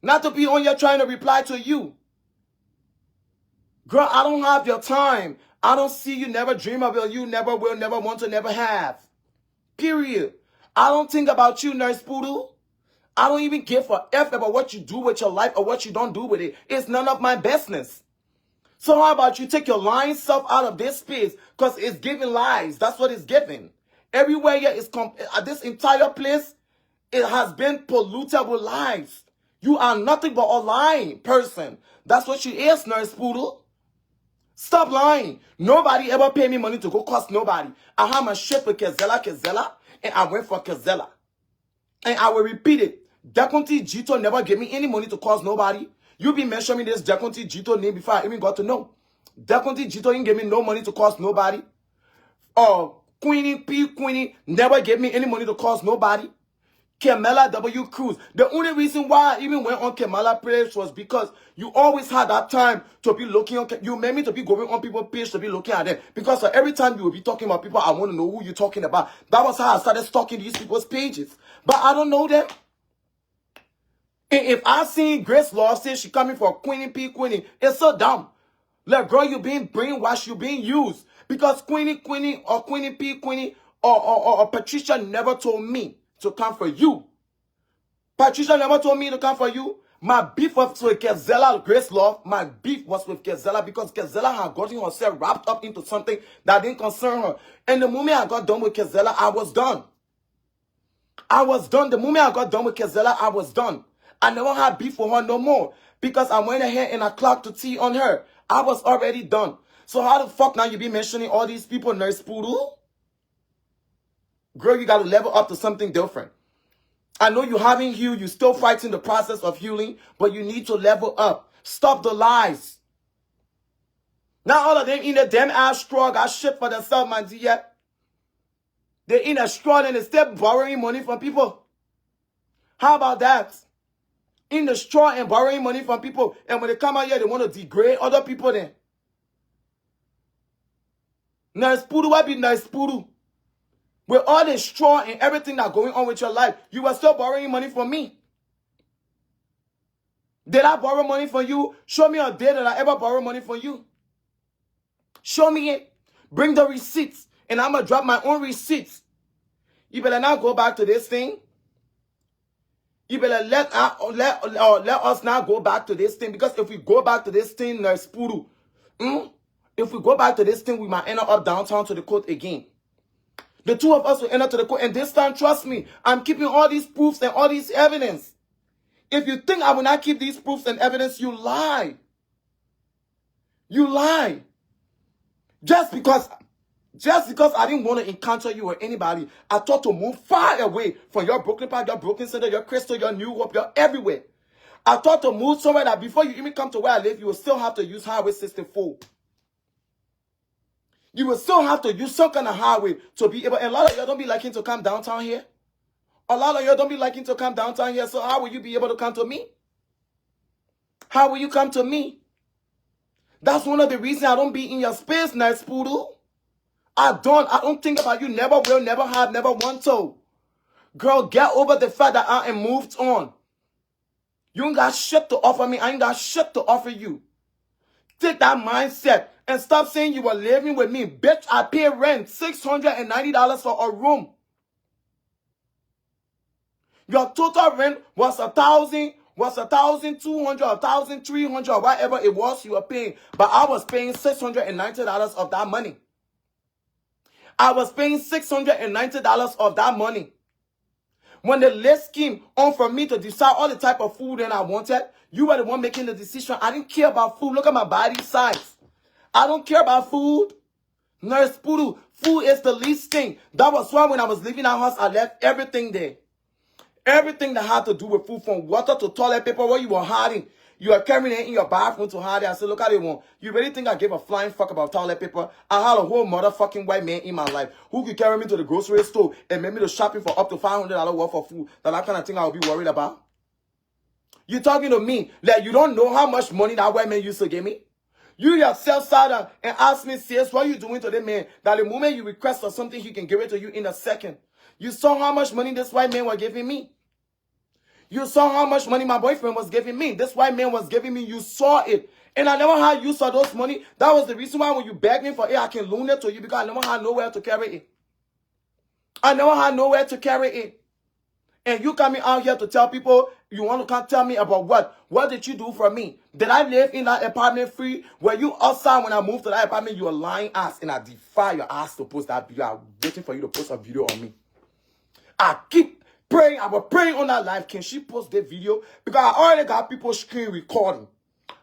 S1: Not to be on here trying to reply to you. Girl, I don't have your time. I don't see you, never dream of it. You never will, never want to, never have. Period. I don't think about you, Nurse Poodle. I don't even give a F about what you do with your life or what you don't do with it. It's none of my business. So how about you take your lying self out of this space, because it's giving lies. That's what it's giving. Everywhere here is this entire place, it has been polluted with lies. You are nothing but a lying person. That's what you is, Nurse Poodle. Stop lying. Nobody ever paid me money to go cost nobody. I had my shit with Kezella, and I went for Kezella. And I will repeat it. Dekunti Jito never gave me any money to cost nobody. You be mentioning this Dekunti Jito name before I even got to know. Dekunti Jito didn't give me no money to cost nobody. Queenie never gave me any money to cost nobody. Kamala W. Cruz. The only reason why I even went on Kamala page was because you always had that time to be looking on. You made me to be going on people's page to be looking at them. Because every time you will be talking about people, I want to know who you're talking about. That was how I started stalking these people's pages. But I don't know them. And if I seen Grace Law say she coming for Queenie, it's so dumb. Like, girl, you being brainwashed, you being used. Because Queenie or Patricia never told me to come for you. Patricia never told me to come for you. My beef was with Kezella, Grace Love. My beef was with Kezella because Kezella had gotten herself wrapped up into something that didn't concern her. And the moment I got done with Kezella, I was done. I was done. The moment I got done with Kezella, I was done. I never had beef with her no more because I went ahead and I clocked the T on her. I was already done. So how the fuck now you be mentioning all these people, Nurse Poodle? Girl, you got to level up to something different. I know you haven't healed. You're still fighting the process of healing, but you need to level up. Stop the lies. Now all of them in the damn ass straw got shit for themselves, my dear. They're in a straw and they still borrowing money from people. How about that? In the straw and borrowing money from people. And when they come out here, they want to degrade other people then. Nurse Poodle, what be Nurse Poodle? With all the straw and everything that's going on with your life, you were still borrowing money from me. Did I borrow money from you? Show me a day that I ever borrowed money from you. Show me it. Bring the receipts. And I'm going to drop my own receipts. You better not go back to this thing. You better let us now go back to this thing. Because if we go back to this thing, Nurse Poodle, if we go back to this thing, we might end up downtown to the court again. The two of us will enter to the court. And this time, trust me, I'm keeping all these proofs and all these evidence. If you think I will not keep these proofs and evidence, you lie. You lie. Just because I didn't want to encounter you or anybody, I thought to move far away from your Brooklyn Park, your Brooklyn Center, your Crystal, your New Hope, your everywhere. I thought to move somewhere that before you even come to where I live, you will still have to use Highway 64. You will still have to use some kind of highway to be able, and a lot of y'all don't be liking to come downtown here. A lot of y'all don't be liking to come downtown here, so how will you be able to come to me? How will you come to me? That's one of the reasons I don't be in your space, Nurse Poodle. I don't think about you, never will, never have, never want to. Girl, get over the fact that I am moved on. You ain't got shit to offer me, I ain't got shit to offer you. Take that mindset and stop saying you were living with me. Bitch, I pay rent, $690 for a room. Your total rent was $1,200, $1,300, or whatever it was you were paying. But I was paying $690 of that money. I was paying $690 of that money. When the list came on for me to decide all the type of food that I wanted, you were the one making the decision. I didn't care about food. Look at my body size. I don't care about food. Nurse Poodle, food is the least thing. That was why when I was leaving our house, I left everything there. Everything that had to do with food, from water to toilet paper, where you were hiding. You are carrying it in your bathroom to hide it. I said, look at it one. You really think I gave a flying fuck about toilet paper? I had a whole motherfucking white man in my life who could carry me to the grocery store and make me to shopping for up to $500 worth of food. That kind of thing I would be worried about. You talking to me like you don't know how much money that white man used to give me? You yourself sat down and asked me, sis, what are you doing to the man? That the moment you request for something, he can give it to you in a second. You saw how much money this white man was giving me. You saw how much money my boyfriend was giving me. This white man was giving me. You saw it. And I never had use of those money. That was the reason why when you begged me for it, I can loan it to you because I never had nowhere to carry it. I never had nowhere to carry it. And you coming out here to tell people you want to come tell me about what? What did you do for me? Did I live in that apartment free? Were you outside when I moved to that apartment? You were lying ass, and I defy your ass to post that video. I'm waiting for you to post a video on me. I keep praying. I was praying on that live. Can she post that video? Because I already got people screen recording.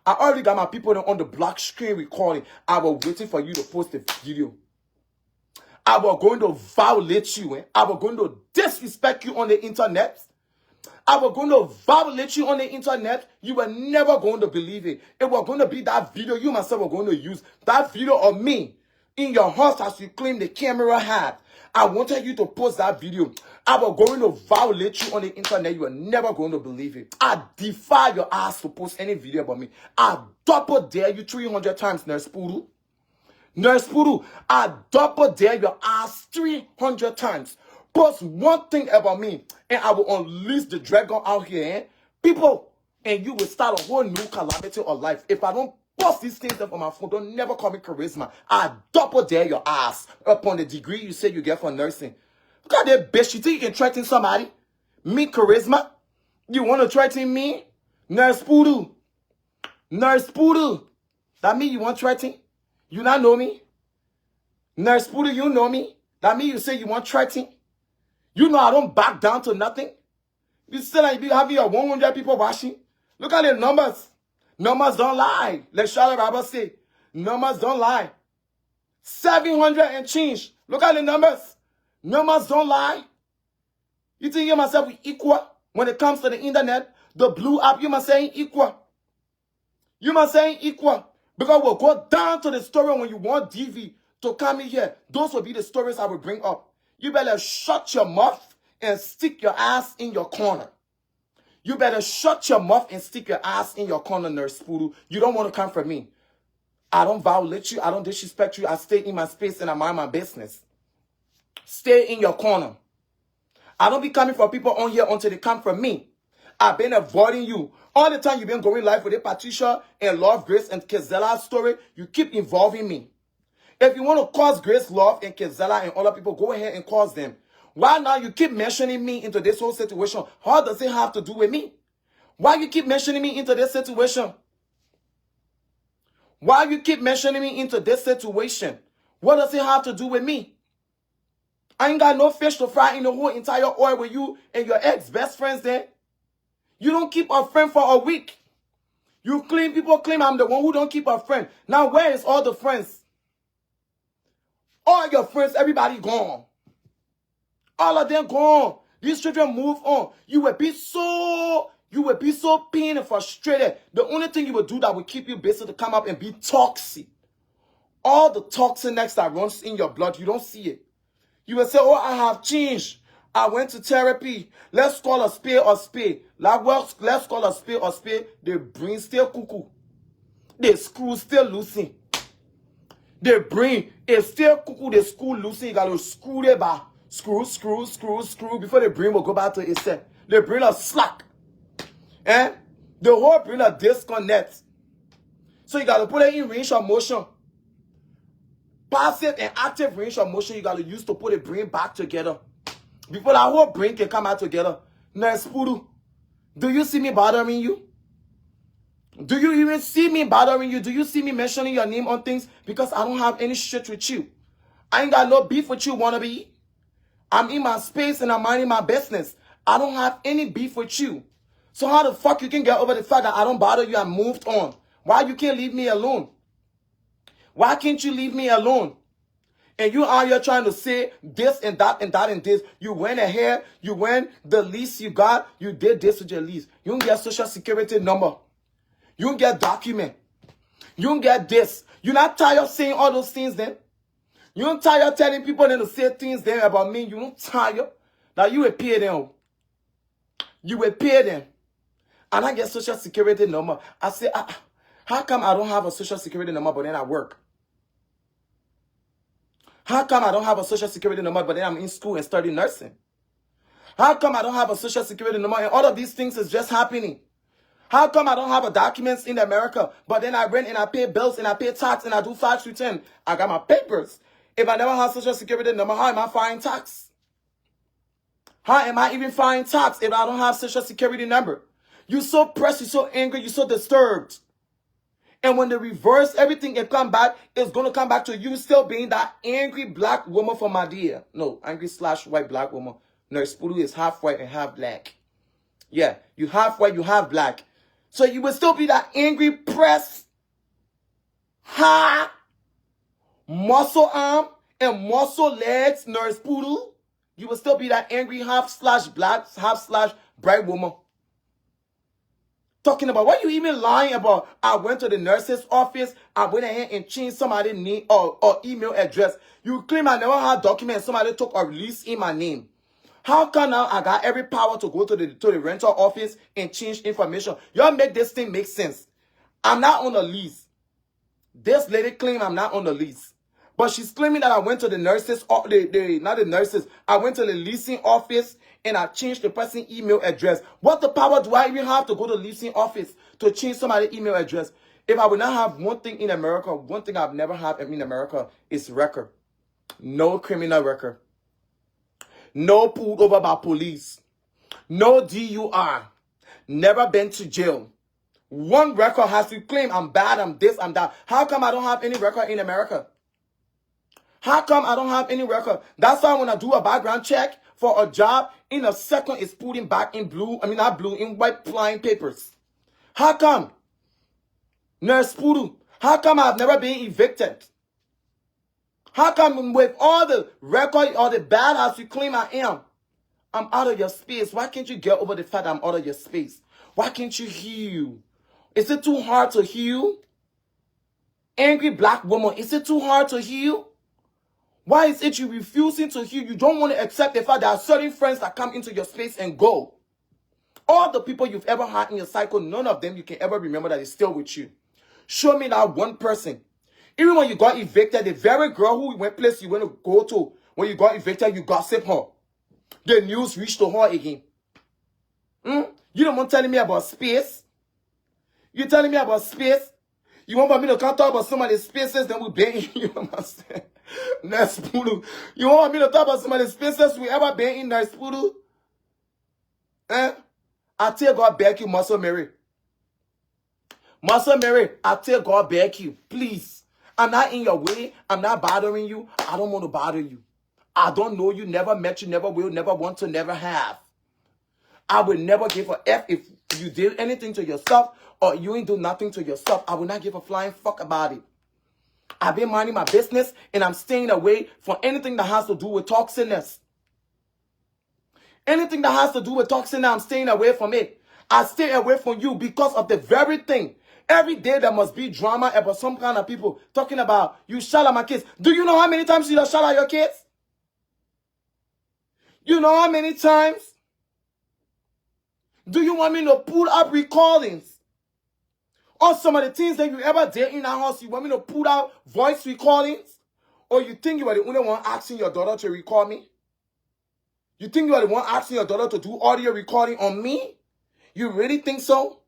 S1: I already got my people on the block screen recording. I was waiting for you to post the video. I was going to violate you. I was going to disrespect you on the internet. I was going to violate you on the internet. You were never going to believe it. It was going to be that video you myself were going to use. That video of me in your house as you claim the camera had. I wanted you to post that video. I was going to violate you on the internet. You were never going to believe it. I defy your ass to post any video about me. I double dare you 300 times, Nurse Poodle. Nurse Poodle, I double dare your ass 300 times. Post one thing about me, and I will unleash the dragon out here, eh? People, and you will start a whole new calamity of life. If I don't post these things up on my phone, don't never call me Karishma. I double dare your ass upon the degree you say you get for nursing. Look at that bitch. You think you can threaten somebody? Me, Karishma? You want to threaten me? Nurse Poodle. Nurse Poodle. That mean you want to threaten? You not know me? Nurse Poodle, you know me? That mean you say you want threaten? You know I don't back down to nothing. You still like you having your 100 people watching. Look at the numbers. Numbers don't lie. Like Charlotte Roberts say, numbers don't lie. 700 and change. Look at the numbers. Numbers don't lie. You think you myself we equal when it comes to the internet? The blue app, you must say equal. You must say equal. Because we'll go down to the story when you want DV to come in here. Those will be the stories I will bring up. You better shut your mouth and stick your ass in your corner. You better shut your mouth and stick your ass in your corner, Nurse Poodle. You don't want to come for me. I don't violate you. I don't disrespect you. I stay in my space and I mind my business. Stay in your corner. I don't be coming for people on here until they come for me. I've been avoiding you. All the time you've been going live with it, Patricia and Love, Grace, and Kezella's story, you keep involving me. If you want to cause Grace, Love, and Kezella and other people, go ahead and cause them. Why now you keep mentioning me into this whole situation? How does it have to do with me? Why you keep mentioning me into this situation? Why you keep mentioning me into this situation? What does it have to do with me? I ain't got no fish to fry in the whole entire oil with you and your ex-best friends there. You don't keep a friend for a week. You claim, people claim I'm the one who don't keep a friend. Now where is all the friends? All your friends, everybody gone. All of them gone. These children move on. You will be so pained and frustrated. The only thing you will do that will keep you busy to come up and be toxic. All the toxicness that runs in your blood, you don't see it. You will say, oh, I have changed. I went to therapy. Let's call a spade a spade. Let's call a spade a spade. The brain still cuckoo. The screw still loosen. The brain is still cuckoo. The screw loosen. You got to screw it back. Screw, screw, screw, screw. Before the brain will go back to itself. The brain will slack. Eh? The whole brain will disconnect. So you got to put it in range of motion. Passive and active range of motion you got to use to put the brain back together. Before that whole brain can come out together. Nurse Poodle, do you see me bothering you? Do you even see me bothering you? Do you see me mentioning your name on things? Because I don't have any shit with you. I ain't got no beef with you, wannabe. I'm in my space and I'm minding my business. I don't have any beef with you. So how the fuck you can get over the fact that I don't bother you and moved on? Why you can't leave me alone? Why can't you leave me alone? And you out here trying to say this and that and that and this. You went ahead, you went the lease you got, you did this with your lease. You don't get social security number. You don't get document. You don't get this. You're not tired of saying all those things then? You don't tired of telling people then to say things then about me? You don't tired? Now you will pay them. You will pay them. And I get social security number. I say, how come I don't have a social security number but then I work? How come I don't have a social security number but then I'm in school and studying nursing? How come I don't have a social security number and all of these things is just happening? How come I don't have a documents in America but then I rent and I pay bills and I pay tax and I do tax return? I got my papers. If I never have social security number, how am I filing tax? How am I even filing tax if I don't have social security number? You're so pressed, you're so angry, you're so disturbed. And when they reverse everything and come back, it's going to come back to you still being that angry black woman from Madia. No, angry/white black woman. Nurse Puru is half white and half black. Yeah, you half white, you half black. So you will still be that angry, pressed, high, muscle arm and muscle legs Nurse Puru. You will still be that angry half/black, half/bright woman. Talking about what you even lying about. I went to the nurse's office. I went ahead and changed somebody's name or email address. You claim I never had documents. Somebody took a release in my name. How come now I got every power to go to the rental office and change information? Y'all make this thing make sense. I'm not on the lease. This lady claimed I'm not on the lease. But she's claiming that I went to the nurses, not the nurses. I went to the leasing office and I changed the person's email address. What the power do I even have to go to the leasing office to change somebody's email address? If I would not have one thing in America, one thing I've never had in America is record. No criminal record. No pulled over by police. No DUI. Never been to jail. One record has to claim I'm bad, I'm this, I'm that. How come I don't have any record in America? How come I don't have any record? That's why when I do a background check for a job, in a second it's putting back in blue, not blue, in white flying papers. How come? Nurse Puru, how come I've never been evicted? How come with all the record or the bad as you claim I am, I'm out of your space? Why can't you get over the fact that I'm out of your space? Why can't you heal? Is it too hard to heal? Angry black woman, is it too hard to heal? Why is it you refusing to heal? You don't want to accept the fact there are certain friends that come into your space and go. All the people you've ever had in your cycle, none of them you can ever remember that is still with you. Show me that one person. Even when you got evicted, the very girl who went place you went to go to, when you got evicted, you gossip her. The news reached to her again. You don't want telling me about space? You telling me about space? You want me to come talk about somebody's spaces, then we bang you understand? Nurse Puru. You want me to talk about somebody's spaces we ever been in, Nurse Puru? I tell God beg you, Muscle Mary. Muscle Mary, I tell God beg you, please. I'm not in your way. I'm not bothering you. I don't want to bother you. I don't know you, never met you, never will, never want to, never have. I will never give a F if you did anything to yourself or you ain't do nothing to yourself. I will not give a flying fuck about it. I've been minding my business and I'm staying away from anything that has to do with toxicness. Anything that has to do with toxicness, I'm staying away from it. I stay away from you because of the very thing. Every day there must be drama about some kind of people talking about you shot at my kids. Do you know how many times you have shot at your kids? You know how many times? Do you want me to pull up recordings? Or some of the things that you ever did in our house, you want me to put out voice recordings? Or you think you are the only one asking your daughter to record me? You think you are the one asking your daughter to do audio recording on me? You really think so?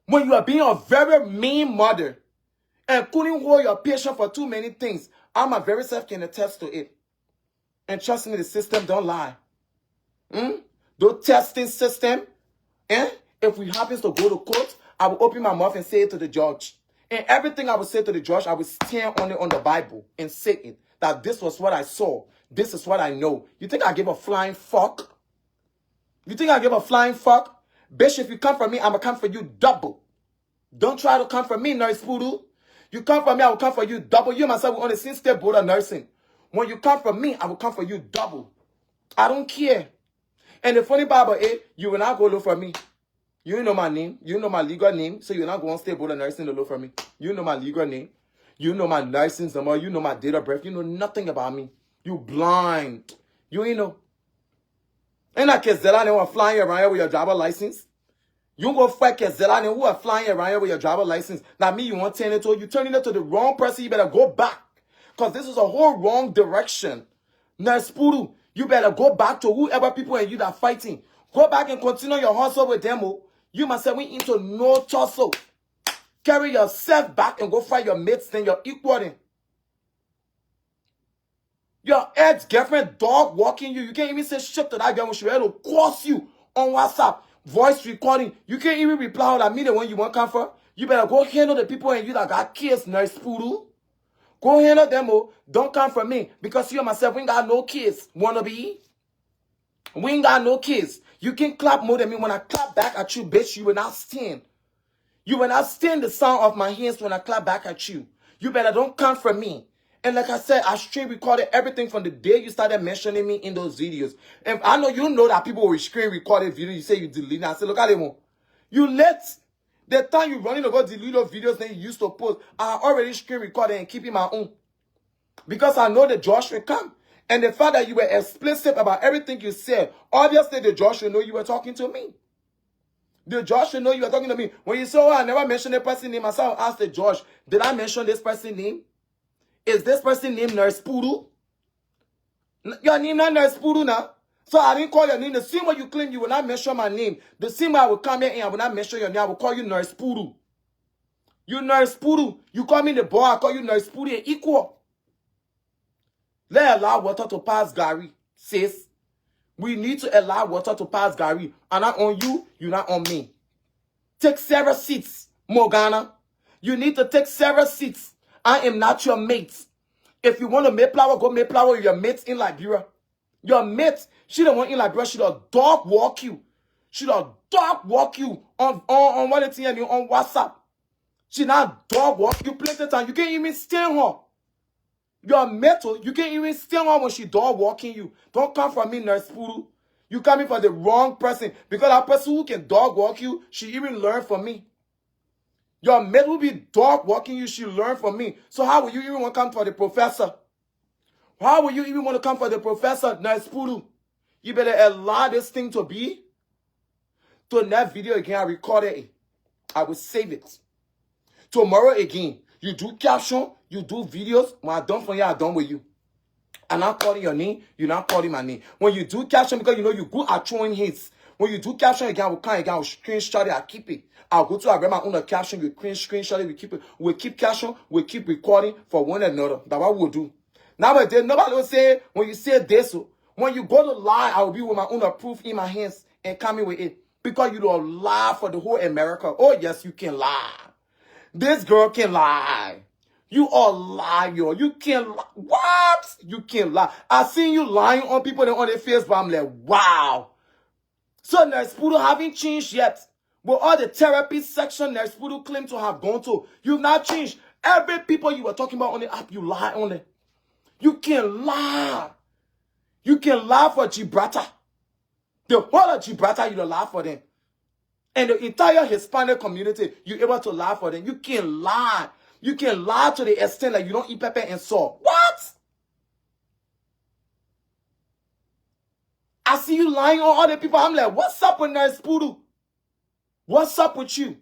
S1: When you are being a very mean mother and couldn't hold your patience for too many things, I my very self can attest to it. And trust me, the system don't lie. The testing system, if we happen to go to court, I will open my mouth and say it to the judge. And everything I will say to the judge, I will stand on it on the Bible and say it. That this was what I saw. This is what I know. You think I give a flying fuck? You think I give a flying fuck? Bitch, if you come for me, I'm going to come for you double. Don't try to come for me, Nurse Puru. You come for me, I will come for you double. You and myself will on the same step board of nursing. When you come for me, I will come for you double. I don't care. And the funny Bible is, you will not go look for me. You know my name. You know my legal name. So you're not going to stay board of nursing to look for me. You know my legal name. You know my license number. You know my date of birth. You know nothing about me. You blind. You ain't know. Ain't that Kezela who are flying around here with your driver license? You go fight Kezela who are flying around here with your driver license. Now me, you want to turn it to, you turning it to the wrong person. You better go back. Because this is a whole wrong direction. Nurse Puru, you better go back to whoever people and you that fighting. Go back and continue your hustle with them. You must say we into no tussle. Carry yourself back and go fight your mates, then your equal. Your ex-girlfriend dog walking you. You can't even say shit to that girl when she ready to curse you on WhatsApp. Voice recording. You can't even reply to me the one you want come for. You better go handle the people and you that got kids, nurse poodle. Go handle them, oh. Don't come for me. Because you and myself, we ain't got no kids. Wanna be? We ain't got no kids. You can clap more than me. When I clap back at you, bitch, you will not stand. You will not stand the sound of my hands when I clap back at you. You better don't come for me. And like I said, I screen recorded everything from the day you started mentioning me in those videos. And I know you know that people will screen recorded videos. You say you delete it. I say, look at them. You let the time you running to go delete those videos that you used to post, I already screen recorded and keeping my own. Because I know the judge will come. And the fact that you were explicit about everything you said, obviously the judge will know you were talking to me. The judge should know you are talking to me. When you say, oh, I never mentioned a person's name, I saw ask the judge, did I mention this person's name? Is this person's name Nurse Poodle? Your name not Nurse Poodle now. So I didn't call your name. The same way you claim you will not mention my name. The same way I will come here and I will not mention your name. I will call you Nurse Poodle. You Nurse Poodle. You call me the boy, I call you Nurse Poodle. Equal. Let allow water to pass Gary, sis. We need to allow water to pass Gary. I'm not on you, you're not on me. Take several seats, Morgana. You need to take several seats. I am not your mate. If you want to make flower, go make flower with your mates in Liberia. Your mate, she don't want in Liberia, she don't dog walk you. She don't dog walk you on what it's on WhatsApp. She not dog walk you plenty of time. You can't even stand her. Your metal, you can't even stand her when she dog walking you. Don't come from me, Nurse Poodle. You coming for the wrong person. Because that person who can dog walk you, she even learned from me. Your mate will be dog walking you, she learned from me. So how will you even want to come for the professor? How will you even want to come for the professor, Nurse Poodle? You better allow this thing to be. To that video again, I recorded it. I will save it. Tomorrow again, you do caption, you do videos. When I'm done for you, I'm done with you. I'm not calling your name, you're not calling my name. When you do caption, because you know you good at throwing hits. When you do caption again, I will come again, I will screenshot it, I keep it. I'll go to I grab my own caption, we screenshot it, we keep it. We keep caption, we keep recording for one another. That's what we'll do. Nowadays, nobody will say, when you say this, when you go to lie, I will be with my own proof in my hands and coming with it. Because you don't lie for the whole America. Oh, yes, you can lie. This girl can lie. You are liar. You can't lie. What? You can't lie. I seen you lying on people on their face, but I'm like, wow. So Nurse Poodle haven't changed yet. But all the therapy section Nurse Poodle claim to have gone to, you've not changed. Every people you were talking about on the app, you lie on it. You can lie. You can lie for Gibraltar. The whole of Gibraltar, you don't lie for them. And the entire Hispanic community, you're able to lie for them. You can lie. You can lie to the extent that you don't eat pepper and salt. What? I see you lying on other people. I'm like, what's up with Nurse Poodle? What's up with you?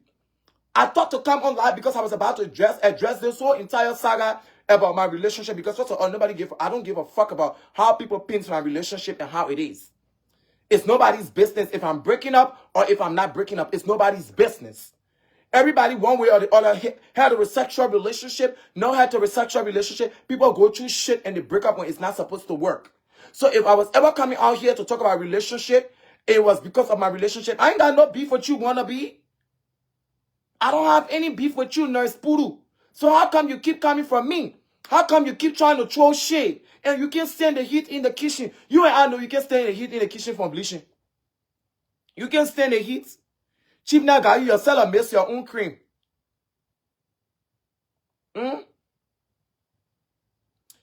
S1: I thought to come on live because I was about to address this whole entire saga about my relationship. Because first of all, I don't give a fuck about how people paint my relationship and how it is. It's nobody's business if I'm breaking up or if I'm not breaking up. It's nobody's business. Everybody, one way or the other, heterosexual relationship, no heterosexual relationship, people go through shit and they break up when it's not supposed to work. So if I was ever coming out here to talk about relationship, it was because of my relationship. I ain't got no beef with you, wannabe. I don't have any beef with you, Nurse Poodle. So how come you keep coming from me? How come you keep trying to throw shade and you can't stand the heat in the kitchen? You and I know you can't stand the heat in the kitchen from bleaching. You can't stand the heat. Cheap now guy, you yourself and make your own cream.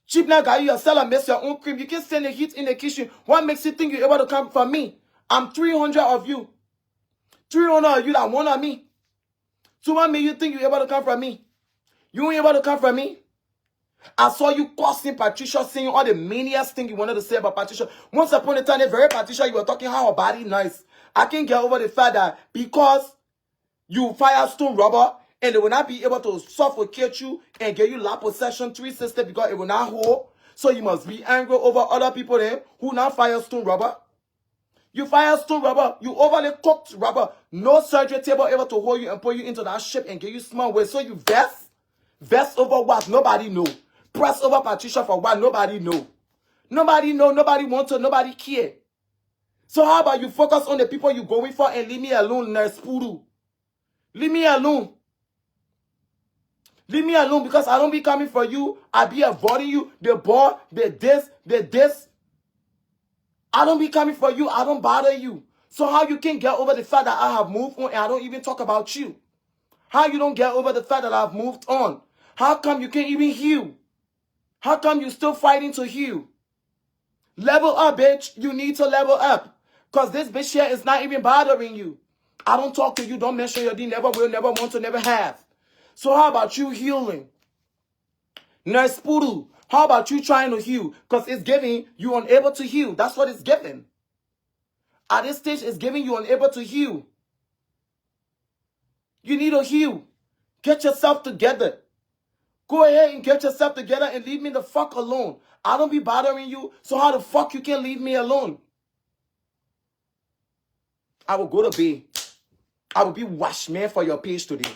S1: Cheap now guy, you yourself and make your own cream. You can't stand the heat in the kitchen. What makes you think you're able to come from me? I'm 300 of you. 300 of you that one of me. So what made you think you're able to come from me? You ain't able to come from me. I saw you cursing Patricia, saying all the meanest thing you wanted to say about Patricia. Once upon a time, the very Patricia, you were talking how her body nice. I can't get over the fact that because you fire stone rubber and they will not be able to suffocate you and get you liposuction 360 because it will not hold. So you must be angry over other people there who now fire stone rubber. You fire stone rubber, you overly cooked rubber, no surgery table able to hold you and put you into that ship and get you small way. So you vest over what? Nobody know. Press over Patricia for what? Nobody know. Nobody know, nobody want to, nobody care. So how about you focus on the people you're going for and leave me alone, Nurse Puru? Leave me alone. Leave me alone because I don't be coming for you. I be avoiding you. The boy, the this. I don't be coming for you. I don't bother you. So how you can get over the fact that I have moved on and I don't even talk about you? How you don't get over the fact that I've moved on? How come you can't even heal? How come you still fighting to heal? Level up, bitch. You need to level up. Because this bitch here is not even bothering you. I don't talk to you. Don't mention your D. Never will, never want to, never have. So how about you healing? Nurse Puru, how about you trying to heal? Because it's giving you unable to heal. That's what it's giving. At this stage, it's giving you unable to heal. You need to heal. Get yourself together. Go ahead and get yourself together and leave me the fuck alone. I don't be bothering you, so how the fuck you can leave me alone? I will go to bed. I will be watchman for your page today.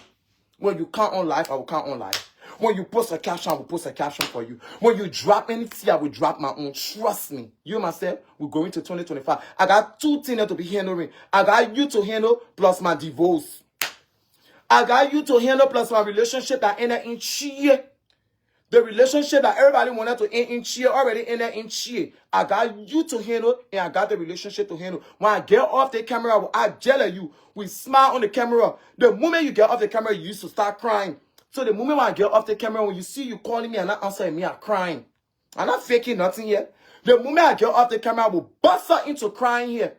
S1: When you count on life, I will count on life. When you post a caption, I will post a caption for you. When you drop anything, I will drop my own. Trust me. You and myself, we're going to 2025. I got 2 things to be handling. I got you to handle plus my divorce. I got you to handle plus my relationship that ended in cheer. The relationship that everybody wanted to end in cheer already ended in cheer. I got you to handle and I got the relationship to handle. When I get off the camera, I yell at you. We smile on the camera. The moment you get off the camera, you used to start crying. So the moment when I get off the camera, when you see you calling me and not answering me, I'm crying. I'm not faking nothing yet. The moment I get off the camera, I will bust her into crying here.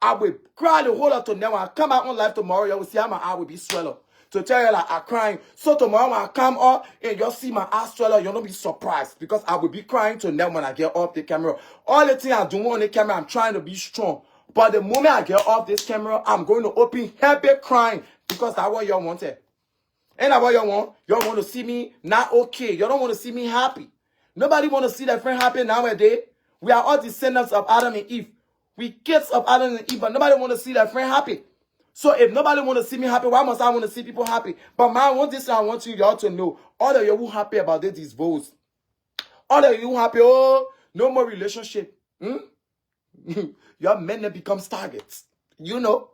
S1: I will cry the whole of today. When I come out on live tomorrow, you will see how my eye will be swelled. To tell you like I'm crying. So tomorrow when I come up and you'll see my eye swell, you'll not be surprised. Because I will be crying to them when I get off the camera. All the things I do on the camera, I'm trying to be strong. But the moment I get off this camera, I'm going to open happy crying. Because that's what y'all wanted. And that's what y'all want. Y'all want to see me not okay. Y'all don't want to see me happy. Nobody want to see their friend happy nowadays. We are all descendants of Adam and Eve. We kids of Adam and Eve, but nobody want to see their friend happy. So if nobody want to see me happy, why must I want to see people happy? But man, I want you y'all to know. All of you who happy about these votes. All of you who happy, oh, no more relationship. Your men become targets. You know,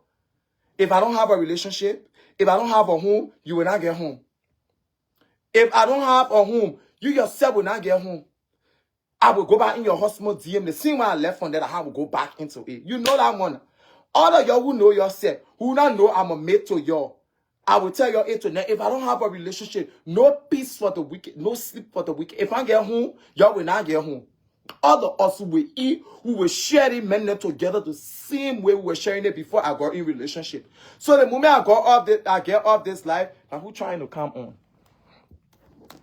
S1: if I don't have a relationship, if I don't have a home, you will not get home. If I don't have a home, you yourself will not get home. I will go back in your husband DM. The same way I left from there, I will go back into it. You know that one. All of y'all who know yourself, who not know I'm a mate to y'all, I will tell y'all internet, if I don't have a relationship, no peace for the wicked, no sleep for the wicked. If I get home, y'all will not get home. All of us who will eat, who will share it, men together the same way we were sharing it before I got in relationship. So the moment I get off this life, and who trying to come on?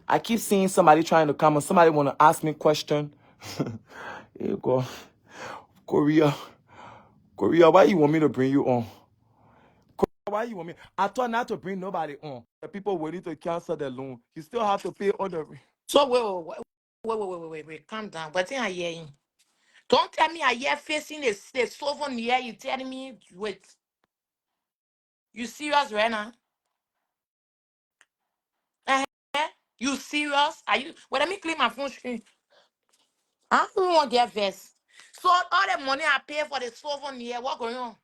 S1: I keep seeing somebody trying to come on. Somebody want to ask me a question. Hey, God. Korea, why you want me to bring you on? Korea, why you want me? I thought not to bring nobody on. The people waiting to cancel the loan. You still have to pay all the...
S2: So wait. Calm down. But then I hear you. Don't tell me I hear facing the slogan here. You telling me wait. You serious right now? Uh-huh. You serious? Are you? Well, let me clean my phone screen. I don't want to get vest. So all the money I pay for the slogan here, what going on?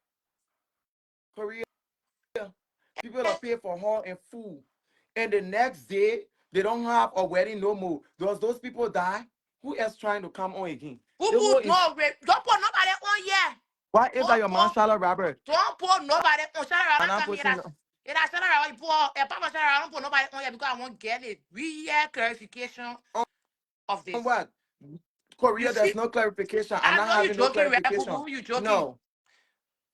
S1: Korea, people are paying for hall and food. And the next day, they don't have a wedding no more. Those people die. Who else trying to come on again?
S2: Who
S1: The whole
S2: put no wait, don't put nobody on here.
S1: Why is that
S2: Don't
S1: your man,
S2: put
S1: Charlotte Robert?
S2: don't put nobody on. Shut up,
S1: And
S2: don't
S1: I'm
S2: come here.
S1: putting...
S2: It has shut up. You put Papa shut up. I don't put nobody on here because I won't get it. We hear clarification of
S1: On
S2: this.
S1: what?
S2: You
S1: Korea,
S2: see,
S1: there's no clarification. I'm
S2: I
S1: not
S2: know you
S1: having no
S2: joking, right, Boo
S1: clarification.
S2: Boo? You joking?
S1: No.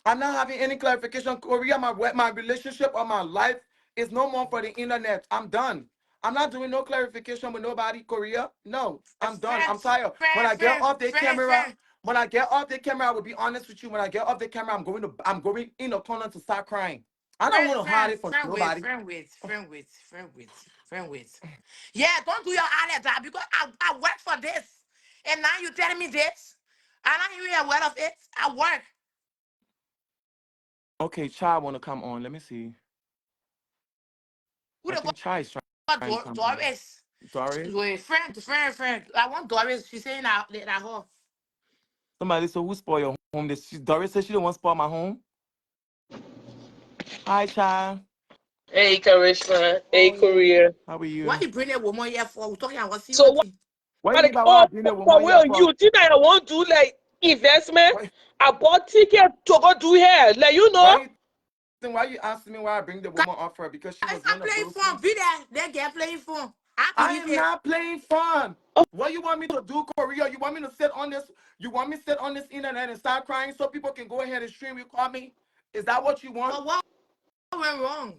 S1: I'm not having any clarification. Korea, my relationship or my life is no more for the internet. I'm done. I'm not doing no clarification with nobody, Korea. No, I'm done. I'm tired. When I get off the camera, I will be honest with you. When I get off the camera, I'm going in a corner to start crying. I don't want to hide it from nobody.
S2: Friend with. Yeah, don't do your allergy because I work for this. And now you telling me this? I'm not even aware of it. I work.
S1: Okay, Chai want to come on. Let me see.
S2: Who
S1: I
S2: the
S1: think Chai is trying to
S2: God
S1: come on.
S2: Doris?
S1: Doris?
S2: Wait, friend. I want Doris. She's saying that her.
S1: Somebody said, who spoil your home? Doris said she don't want to spoil my home. Hi, child.
S3: Hey, Karishma. Hey,
S1: Oh,
S3: Korea.
S1: how are
S2: Why
S1: you?
S2: you bring a woman here for? We talking about
S3: So
S2: serious
S3: what?
S2: thing.
S1: What you mean
S3: Like,
S1: by why I
S3: oh,
S1: bring the
S3: for
S1: woman here
S3: real,
S1: for?
S3: you think I want to do like investment?
S1: Why,
S3: I bought ticket to go do hair. Like, you know.
S1: why you asking me why I bring the woman off her? Because she was
S2: If I'm
S1: one of
S2: playing
S1: those
S2: phone,
S1: who...
S2: be there. They get playing phone. I
S1: I
S2: believe
S1: am
S2: it.
S1: not playing fun.
S3: Oh,
S1: What you want me to do, Korea? You want me to sit on this? You want me to sit on this internet and start crying so people can go ahead and stream record me? Is that what you want?
S2: But what went wrong?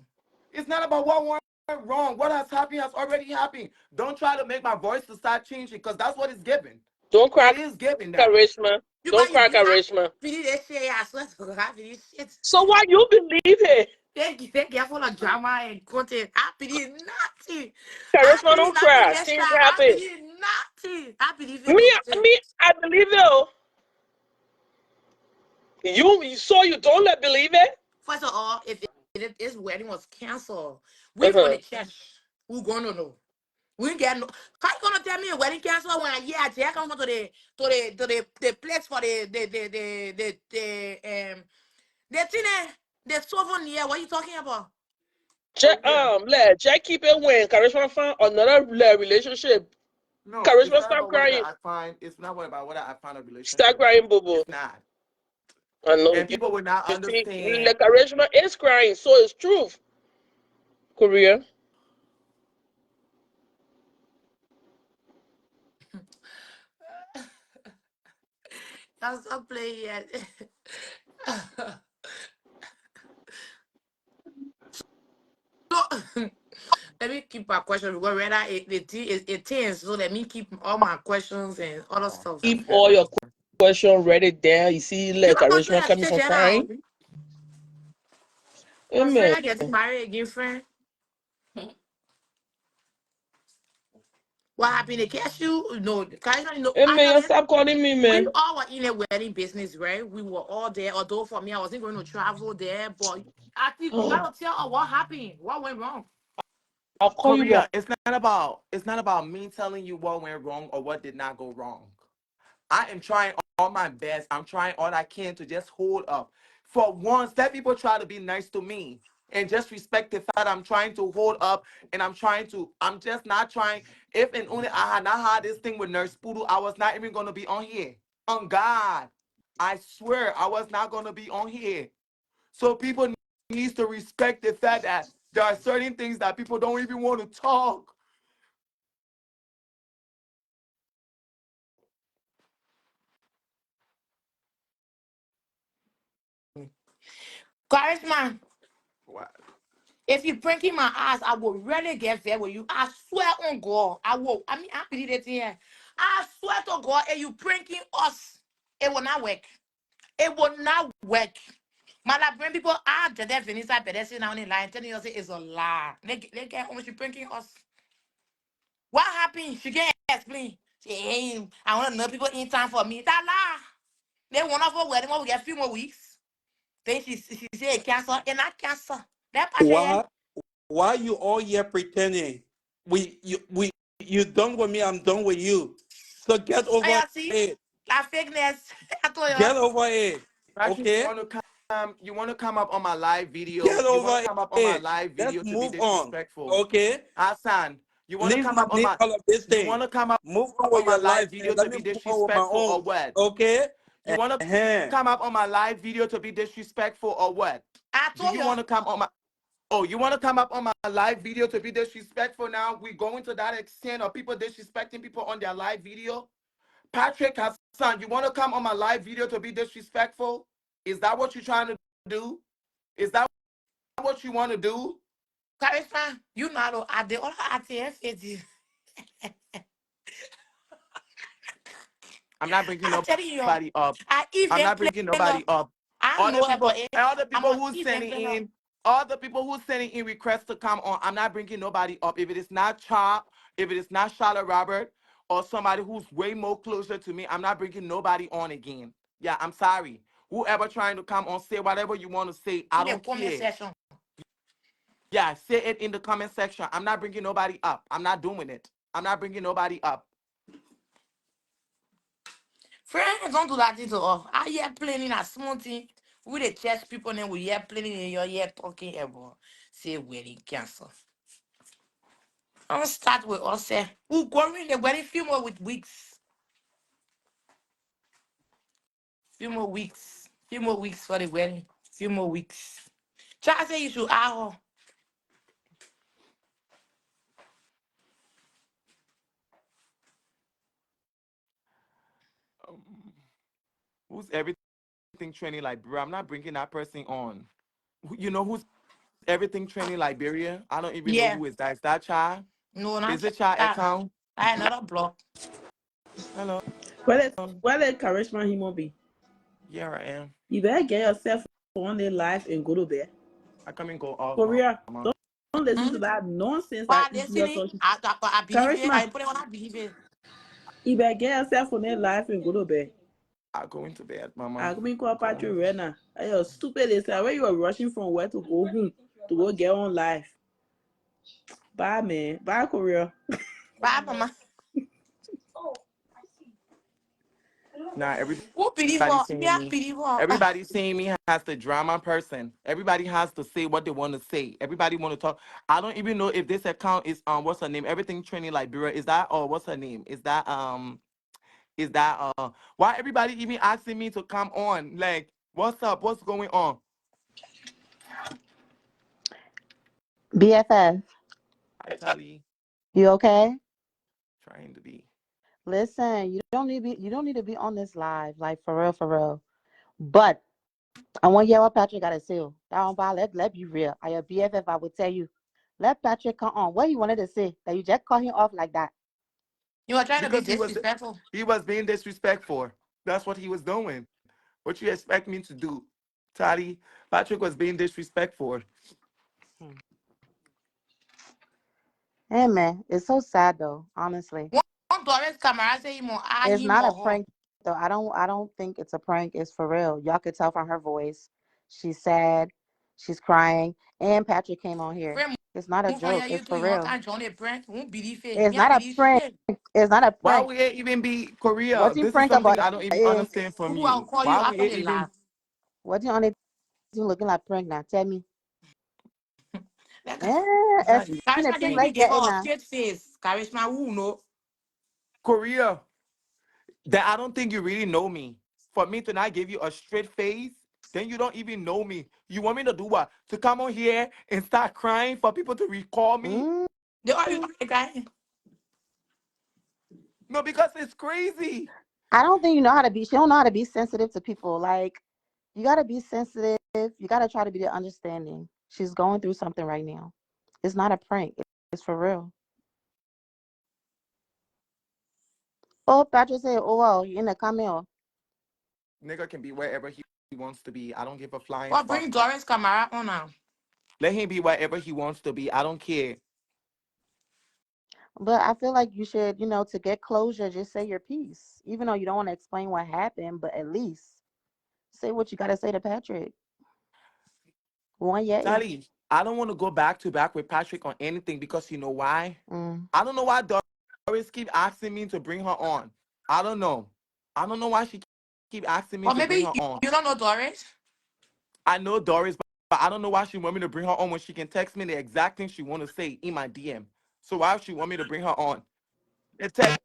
S1: It's not about what went wrong. What has happened has already happened. Don't try to make my voice to start changing because that's what it's giving.
S3: don't
S1: It
S3: cry,
S1: is giving that.
S3: Karishma.
S2: You
S3: Don't
S2: buy you
S3: cry,
S2: believe I
S3: Karishma.
S2: believe that shit. I swear to God, I believe shit.
S3: So why you believe it?
S2: They get full of drama and content. I believe nothing.
S3: Karishma, don't
S2: I believe
S3: cry.
S2: that shit.
S3: Things
S2: I
S3: happen.
S2: believe nothing. I believe it
S3: Me,
S2: though.
S3: I believe it. Oh. So you don't let believe it?
S2: First of all, if this wedding was canceled, we from
S3: Uh-huh.
S2: the church, who gonna know? We ain't get no. How you gonna tell me a wedding canceled when I come to the place for the thing the souvenir? What you talking about?
S1: Korea.
S3: Let Jack keep it when Karishma found another relationship.
S1: No, it's
S3: Charisma,
S1: not
S3: stop
S1: about whether
S3: crying.
S1: I find. It's not about whether I find a
S3: Stop
S1: relationship.
S3: crying, boo boo.
S1: It's not.
S3: I know.
S1: And people will not
S3: You see,
S1: understand.
S3: like Karishma is crying, so it's truth. Korea.
S2: Y'all stop playing yet. So, let me keep my questions because rather it tends. So let me keep all my questions and other
S1: Oh,
S2: stuff.
S1: I'm
S3: Keep
S1: scared
S3: all
S1: of
S3: your
S1: this.
S3: questions ready there. You see,
S2: You
S3: like
S2: know, my friend
S3: Karishma
S2: has
S3: coming
S2: changed
S3: from
S2: now.
S3: crying.
S2: My
S3: Amen.
S2: friend getting married again, friend. What happened? They catch you? No, I
S3: Amen.
S2: know
S3: You
S2: that
S3: stop calling me,
S2: we
S3: man.
S2: all were in a wedding business, right? We were all there. Although for me, I wasn't going to travel there, but I think you gotta tell her what happened, what went wrong.
S3: I'll call you back.
S1: Korea, it's not about me telling you what went wrong or what did not go wrong. I am trying all my best. I'm trying all I can to just hold up. For once, let people try to be nice to me and just respect the fact I'm trying to hold up and I'm just not trying. If and only I had not had this thing with Nurse Poodle, I was not even going to be on here. On God. I swear I was not going to be on here. So people needs to respect the fact that there are certain things that people don't even want to talk.
S2: Charisma,
S1: What?
S2: if you pranking my ass, I will really get there with you. I swear on God, I will. I mean, I believe it here. I swear to God, if you pranking us, it will not work. It will not work. My Liberian people are the definition of pedestrian now in the line telling us it's a lie. They get home, she pranking us. What happened? She can't explain. She ain't, I want to know people in time for me. That lie. They want off for wedding when we get a few more weeks. Then she said cancer and not cancer. That passion, yeah.
S4: Why why you all here pretending? You done with me, I'm done with you. So get
S2: I
S4: over
S2: see.
S4: it.
S2: Like fakeness. I told you.
S4: Get over it.
S1: Actually,
S4: Okay?
S1: you want to come up on my live
S4: Get
S1: video. You want
S4: over
S1: to come up on my
S4: it.
S1: live
S4: Let's
S1: video to be
S4: move on.
S1: disrespectful.
S4: Okay?
S1: Hassan,
S4: Leave all of this
S1: you
S4: thing.
S1: want to come up
S4: Move on
S1: on
S4: with
S1: my
S4: your
S1: live
S4: life
S1: video
S4: and
S1: to
S4: let me
S1: be
S4: move on with my
S1: disrespectful or
S4: own.
S1: what?
S4: Okay?
S1: You want to
S4: uh
S1: come up on my live video to be disrespectful or what?
S2: I
S1: Do
S2: told
S1: you
S2: you.
S1: want to come on my Oh, you want to come up on my live video to be disrespectful now? We going to that extent of people disrespecting people on their live video? Patrick Hassan, you want to come on my live video to be disrespectful? Is that what you're trying to do? Is that what you want to do?
S2: Karishma, you know, I did all I did.
S1: I'm not bringing
S2: I'm telling you,
S1: nobody up.
S2: I
S1: I'm
S2: even
S1: not
S2: play
S1: bringing
S2: no.
S1: nobody up.
S2: I know about it.
S1: All the
S2: I'm
S1: people
S2: gonna
S1: who's
S2: even
S1: sending
S2: play no.
S1: in, all the people who's sending in requests to come on, I'm not bringing nobody up. If it is not Chop, if it is not Charlotte Robert, or somebody who's way more closer to me, I'm not bringing nobody on again. Yeah, I'm sorry. Whoever trying to come on, say whatever you want to say. I
S2: In the
S1: don't
S2: comment
S1: care.
S2: section.
S1: Yeah, say it in the comment section. I'm not bringing nobody up. I'm not doing it. I'm not bringing nobody up.
S2: Friends, don't do that thing to us. I hear planning a small thing. We the church people then we hear planning in your ear talking about say wedding cancel. Don't start with us say who going the wedding few more with weeks. Few more weeks. Few more weeks for the wedding. Few more weeks. Try say you should hour.
S1: Um, who's everything training Liberia? I'm not bringing that person on. You know who's everything training Liberia? I don't even know
S2: Yeah.
S1: who is that. Is that child?
S2: No, not
S1: Is it child
S2: that.
S1: account?
S2: I another block.
S1: Hello.
S3: Where the Karishma human be?
S1: Here I am.
S3: You better get yourself on their life and go to bed.
S1: I come and go off,
S3: Korea,
S1: mama.
S3: don't listen
S2: Hmm?
S3: to that nonsense that
S2: Why
S3: idiot
S2: listening?
S3: talking.
S2: I believe it.
S3: Karishma,
S2: I put it on I believe it.
S3: you better get yourself on their life and go to bed.
S1: I go into bed, mama.
S3: I'm going to call
S1: Go
S3: Patrick
S1: on.
S3: right now. You're stupid. It's like where you are rushing from where to go home to go get on life. Bye, man. Bye, Korea.
S2: Bye, mama.
S1: Nah,
S2: Who believe
S1: everybody
S2: her? Me,
S1: seeing
S2: I
S1: me.
S2: believe her.
S1: Everybody seeing me has the drama person. Everybody has to say what they want to say. Everybody want to talk. I don't even know if this account is what's her name? Everything training Liberia. Is that what's her name? Is that why everybody even asking me to come on? Like, what's up? What's going on?
S5: BFF,
S1: I tell you,
S5: you okay?
S1: trying to be.
S5: Listen, you don't need to be on this live, like for real, for real. But I want to hear what Patrick got to say. That one, let be real. I your BFF, I would tell you, let Patrick come on. What he wanted to say that you just cut him off like that.
S2: You are trying to be
S1: Because
S2: disrespectful.
S1: he was being disrespectful. That's what he was doing. What you expect me to do? Toddy, Patrick was being disrespectful.
S5: Hmm. Hey man, it's so sad though. Honestly,
S2: One Doris camera say him or I
S5: it's
S2: him
S5: not a
S2: or her.
S5: prank though. I don't think it's a prank. It's for real. Y'all could tell from her voice. She's sad. She's crying. And Patrick came on here.
S2: Friend,
S5: It's not a
S2: move on
S5: joke.
S2: here. You
S5: It's
S2: too.
S5: for
S2: You want
S5: real.
S2: to join a prank? Won't believe it.
S5: It's
S2: Me, I
S5: not a
S2: believe
S5: prank.
S2: shit.
S5: It's not a
S1: Why
S5: prank.
S1: would it even be Korea?
S5: What you
S1: This is
S5: prank about?
S1: something I don't even
S5: Eh,
S1: understand from
S2: Who will
S1: you.
S2: call you
S1: Why would
S2: after
S1: it
S2: the
S1: even
S2: live?
S5: what you only you looking like prank now? Tell me.
S2: Like,
S5: It's a
S2: Karishma
S5: thing
S2: didn't
S1: see
S2: even
S5: like
S2: give
S5: that
S2: her a
S5: now.
S2: straight face. Karishma, who know?
S1: Korea? That I don't think you really know me. For me to not give you a straight face, then you don't even know me. You want me to do what? To come on here and start crying for people to recall me?
S5: Mm,
S2: They all you guy.
S1: No, because it's crazy.
S5: I don't think you know how to be. She don't know how to be sensitive to people. Like you gotta be sensitive. You gotta try to be the understanding. She's going through something right now. It's not a prank. It's for real. Oh, Patrick said, "Oh well, you in the cameo."
S1: Nigga can be wherever he wants to be. I don't give a flying
S2: Or
S1: fuck.
S2: bring Doris camera on now.
S1: Let him be wherever he wants to be. I don't care.
S5: But I feel like you should, to get closure, just say your piece. Even though you don't want to explain what happened, but at least say what you gotta say to Patrick. One yay.
S1: Sally, I don't want to go back to back with Patrick on anything because you know why?
S5: Mm.
S1: I don't know why Doris keep asking me to bring her on. I don't know. I don't know why she keep asking me
S2: Or
S1: to bring
S2: maybe
S1: her on.
S2: you don't know Doris.
S1: I know Doris, but I don't know why she want me to bring her on when she can text me the exact thing she want to say in my DM. So why she want me to bring her on? It text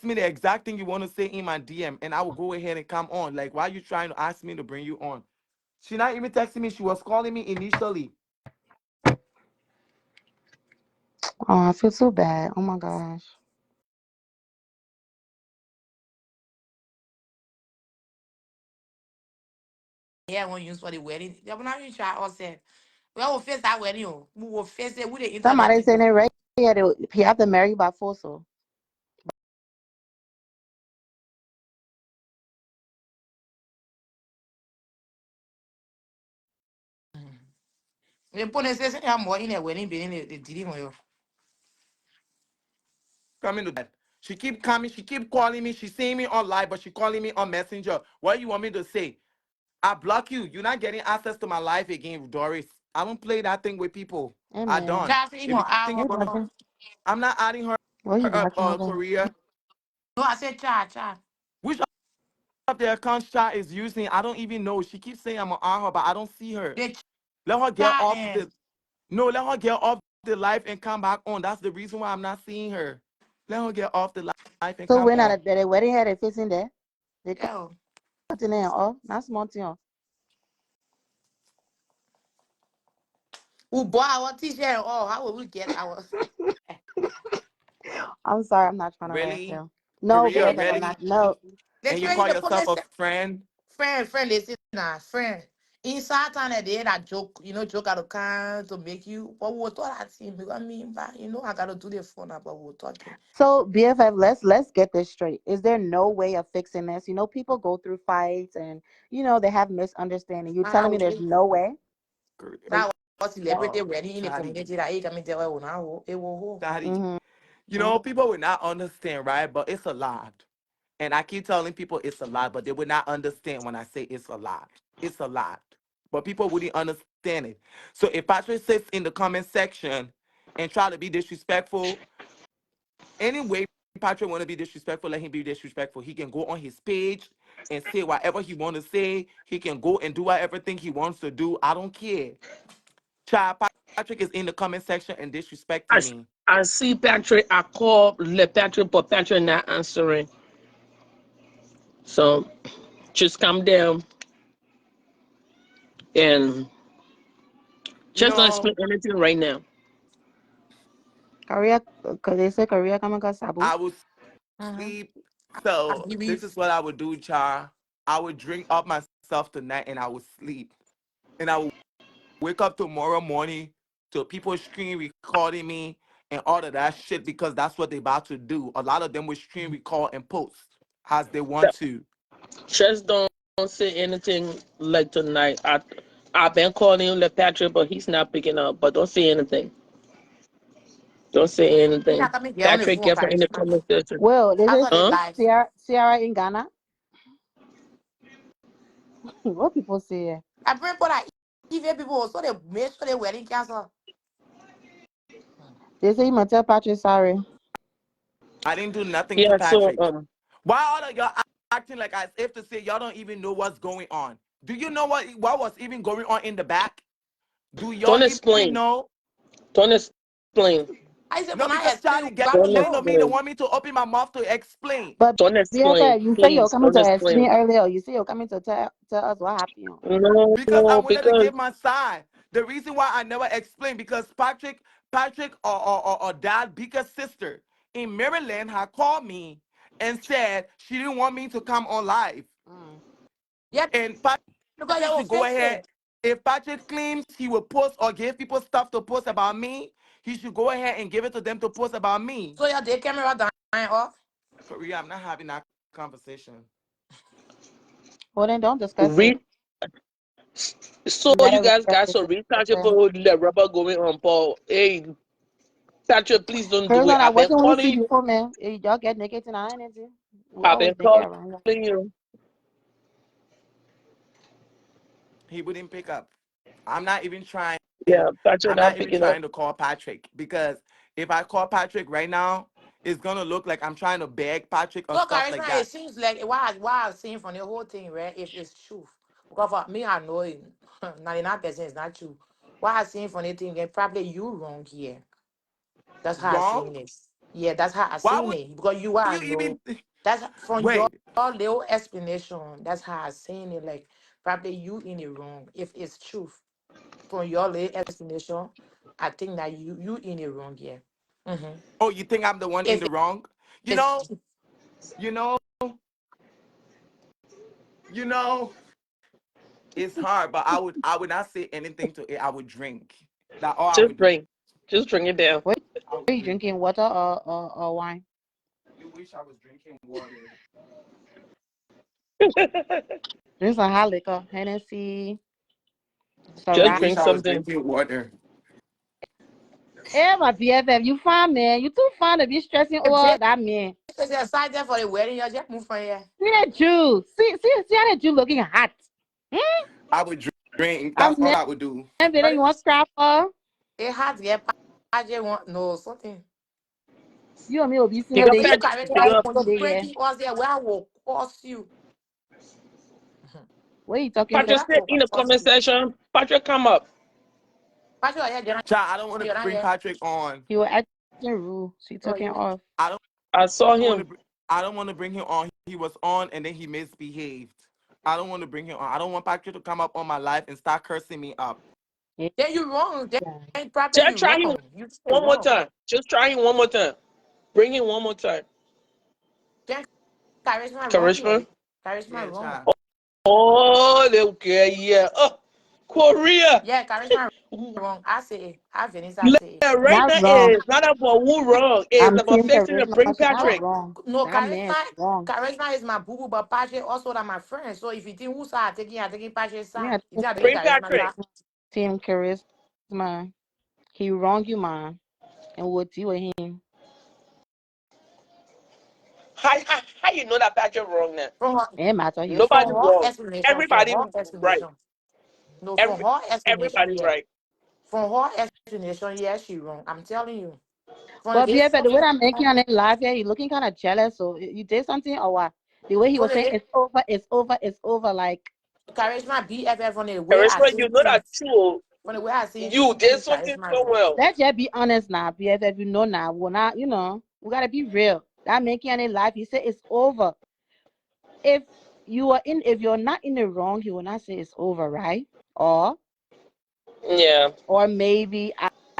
S1: me the exact thing you want to say in my DM, and I will go ahead and come on. Like, why you trying to ask me to bring you on? She not even texting me. She was calling me initially.
S5: Oh, I feel so bad. Oh my gosh.
S2: Yeah, when use for the wedding. They will not even try or say, we will face that wedding. Oh. We will face it with the internet
S5: Somebody saying
S2: people.
S5: it right here. He have to marry by force. So.
S2: They put a say, I'm more in a wedding, being the dealing.
S1: Coming to that. She keep coming. She keep calling me. She seeing me on live, but she calling me on Messenger. What you want me to say? I block you. You're not getting access to my life again, Doris. I don't play that thing with people. I
S5: Amen.
S1: don't.
S2: Just in
S1: If you
S2: your
S1: think you
S5: Hey,
S2: hour.
S1: wanna,
S5: Patrick.
S1: I'm not adding her.
S5: What you watching over?
S1: Korea.
S2: No, I said cha.
S1: Which of the accounts chat is using? I don't even know. She keeps saying I'm on her, but I don't see her.
S2: The
S1: Let her get
S2: cha
S1: off
S2: and
S1: the no. Let her get off the live and come back on. That's the reason why I'm not seeing her. Let her get off the live and
S5: So
S1: come
S5: when
S1: on.
S5: at the wedding had they facing there? They
S2: yeah.
S5: cut in there. Oh, that's small thing.
S2: We buy our t-shirt and all. How will we get our
S5: I'm sorry, I'm not trying to laugh
S1: Really,
S5: though. No,
S1: Korea,
S5: BFF, I'm
S1: really?
S5: not. No.
S2: the
S1: And you
S2: train
S1: call
S2: the
S1: yourself
S2: police
S1: a friend?
S2: friend, listen now, friend. Inside time that day that joke, joke out of kind to make you but we were thought I see because I mean but I gotta do the phone now, but we were talking.
S5: So BFF, let's get this straight. Is there no way of fixing this? People go through fights and they have misunderstanding. You telling me there's no way?
S2: That was celebrity
S1: Oh,
S2: wedding in the
S1: Chatty,
S2: community that he can tell her now it will
S1: Chatty.
S5: Mm-hmm.
S1: People will not understand, right? But it's a lot. And I keep telling people it's a lot, but they will not understand when I say it's a lot. It's a lot. But people wouldn't understand it. So if Patrick sits in the comment section and try to be disrespectful, anyway, Patrick want to be disrespectful, let him be disrespectful. He can go on his page and say whatever he want to say. He can go and do whatever thing he wants to do. I don't care. Child, Patrick is in the comment section and disrespecting me.
S6: I see Patrick. I call Le Patrick, but Patrick not answering. So just calm down and
S1: You
S6: just don't explain
S1: know,
S6: anything right now.
S5: Korea, cause they say Korea coming cause Sabu.
S1: I will
S2: mm-hmm.
S1: sleep.
S2: I
S1: So this
S2: believe
S1: is what I would do, Char. I would drink up myself tonight and I would sleep. And I would wake up tomorrow morning to people screen recording me and all of that shit because that's what they about to do. A lot of them will screen record and post as they want to.
S6: Just don't say anything like tonight. I've been calling Le Patrick, but he's not picking up. But don't say anything. Don't say
S2: me
S6: anything.
S2: not coming get on the
S6: Patrick,
S2: phone,
S6: get her in the
S2: Karishma.
S6: comment section.
S5: Well, this
S2: That's
S5: is
S2: what they
S6: Huh?
S2: like.
S5: Sierra in Ghana. What people say?
S2: I bring for that even people so they make sure they wedding cancel.
S5: They say you might tell Patrick sorry.
S1: I didn't do nothing to
S6: Yeah. So
S1: Patrick. Why all of y'all acting like as if to say y'all don't even know what's going on? Do you know what was even going on in the back? Do y'all
S6: don't
S1: even
S6: explain.
S1: know?
S6: Don't explain.
S2: I said
S1: No,
S2: when I
S1: because
S2: explain,
S1: Charlie
S2: we got to
S1: get
S6: Don't
S1: complain to
S2: know.
S1: me. They
S6: explain.
S1: want me to open my mouth to explain.
S5: But
S6: Don't explain.
S5: BFF, you say you're
S6: Please
S5: coming
S6: don't
S5: to explain
S6: explain.
S5: earlier. You say you're coming to tell us what happened.
S1: Because I
S6: No,
S1: wanted to
S6: because
S1: give my side. The reason why I never explained because Patrick or Dad Beaker's sister in Maryland had called me and said she didn't want me to come on live.
S5: Mm.
S2: Yeah,
S1: And
S2: because they
S1: Patrick
S2: will
S1: should go
S2: fix
S1: ahead.
S2: it.
S1: If Patrick claims he will post or give people stuff to post about me, he should go ahead and give it to them to post about me.
S2: So your day camera down off.
S1: Korea, I'm not having that conversation.
S5: Well, then don't discuss it.
S6: read. So
S5: Let
S6: you
S5: it
S6: guys
S5: rest.
S6: got some read Patrick for the rubber going on, Paul. Hey, Patrick, please don't do
S5: Charisma,
S6: it.
S5: that
S6: I've been
S5: wasn't we see
S6: calling you.
S5: before, man. Y'all get naked tonight, anything. We
S6: I've been
S5: always naked
S6: calling
S5: around here.
S6: you.
S1: He wouldn't pick up. I'm not even trying.
S6: Yeah, Patrick
S1: I'm
S6: not
S1: not even
S6: picking up.
S1: trying to call Patrick because if I call Patrick right now, it's gonna look like I'm trying to beg Patrick or
S2: So
S1: stuff like
S2: Karishma, it
S1: that.
S2: seems like why I seen from the whole thing, right? If it's truth. Because for me, I know it 99% is not true. What I seen from the thing, and probably you wrong here. That's how I
S1: Wrong?
S2: seen it. Yeah, that's how I
S1: Why
S2: seen
S1: would
S2: it. Because you are
S1: you
S2: know.
S1: even
S2: That's from your
S1: wait?
S2: little explanation. That's how I seen it. Like probably you in it wrong. If it's truth from your little explanation, I think that you in it wrong here. Mm-hmm.
S1: Oh, you think I'm the one in
S2: If
S1: the wrong? You
S2: it's
S1: know, you know, you know, it's hard, but I would not say anything to it. I would drink. That's all I
S6: Just
S1: would do.
S6: drink. Just drink it down.
S5: What
S1: I would
S5: are you
S1: drink.
S5: drinking? Water or wine?
S1: You wish I was drinking water.
S5: Drink some hot liquor, Hennessy,
S1: You
S6: Just
S5: Ciroc.
S1: wish
S6: drink
S1: I was
S6: something.
S1: drinking water.
S5: Hey, my BFF, you fine, man. You too fine to be stressing over
S2: drink
S5: that man.
S2: is excited for the wedding, you just move from here.
S5: See that Jew. See how that Jew looking hot. Hmm?
S1: I would drink.
S5: I'm
S1: That's all I would do.
S5: you want scrap for?
S2: It has to get I just want no something.
S5: You and me will be single
S6: Because
S5: day.
S2: You
S6: Patrick,
S2: charisma,
S5: Single
S2: when you
S5: day, yeah.
S2: pranking us there, where I will curse you.
S5: What are you talking to?
S6: Patrick
S2: Where I
S6: stay
S2: will
S6: in the
S2: curse
S6: comment
S2: you.
S6: section. Patrick, come up.
S2: Patrick, yeah,
S1: Child, I don't want to
S2: you're not
S1: bring
S2: here.
S1: Patrick on.
S5: He was acting rude. So he
S2: Oh,
S5: took him
S2: you.
S5: off.
S1: I don't
S6: I saw
S1: want
S6: him.
S1: to. I don't want to bring him on. He was on and then he misbehaved. I don't want to bring him on. I don't want Patrick to come up on my life and start cursing me up.
S5: Yeah.
S2: Then you wrong. Then probably
S6: Just
S2: you
S6: try him
S2: wrong. You say
S6: one more
S2: wrong.
S6: time. Just try him one more time. Bring him one more time.
S2: Then charisma wrong here.
S6: Karishma.
S2: Charisma
S1: Yeah,
S2: wrong.
S1: child.
S6: Oh, okay, yeah. Oh, Korea.
S2: Yeah, charisma wrong. I say it. I Vanessa
S6: Yeah,
S2: say it.
S6: right
S5: Not
S6: now
S5: wrong.
S6: it's not about who wrong. It's
S5: I'm
S6: about
S5: seeing
S6: fixing to bring
S5: charisma. She
S2: No,
S5: not
S6: Patrick.
S5: wrong.
S2: no,
S5: That man
S2: charisma.
S5: is wrong.
S2: Charisma is my boo boo, but Patrick also that my friend. So if you think who side I taking Patrick's
S5: Me,
S2: side.
S5: I
S2: You
S5: think
S2: think I taking
S6: Bring
S2: charisma
S6: Patrick.
S2: side?
S5: team charisma. He wrong you, man. And we'll deal with him.
S6: How you know that Patrick wrong now?
S2: From her,
S5: It matter. He
S2: from
S6: Nobody
S2: her
S5: wrong.
S6: wrong.
S2: explanation, from
S6: Everybody
S2: her
S6: right.
S2: explanation. No, from
S6: Every
S2: her explanation,
S6: everybody
S2: yeah.
S6: right.
S2: From her explanation, yeah, she wrong. I'm telling you. From
S5: But
S2: this,
S5: BFF, the way I'm making on it live here, you looking kind of jealous. So you did something or what? The way he
S2: from
S5: was saying,
S2: the
S5: it's over, it's over, it's over. Like,
S2: charisma BFF, from the way I
S6: Karishma,
S2: see
S6: you know
S2: things,
S6: that true.
S2: from the way I see
S6: You did
S2: things,
S6: something
S2: charisma
S6: so
S2: wrong.
S6: well.
S5: let's just be honest now, BFF. You know now, we're not, we got to be real. That making on it live, he said it's over. If if you're not in the wrong, he will not say it's over, right? Or,
S6: Yeah.
S5: or maybe,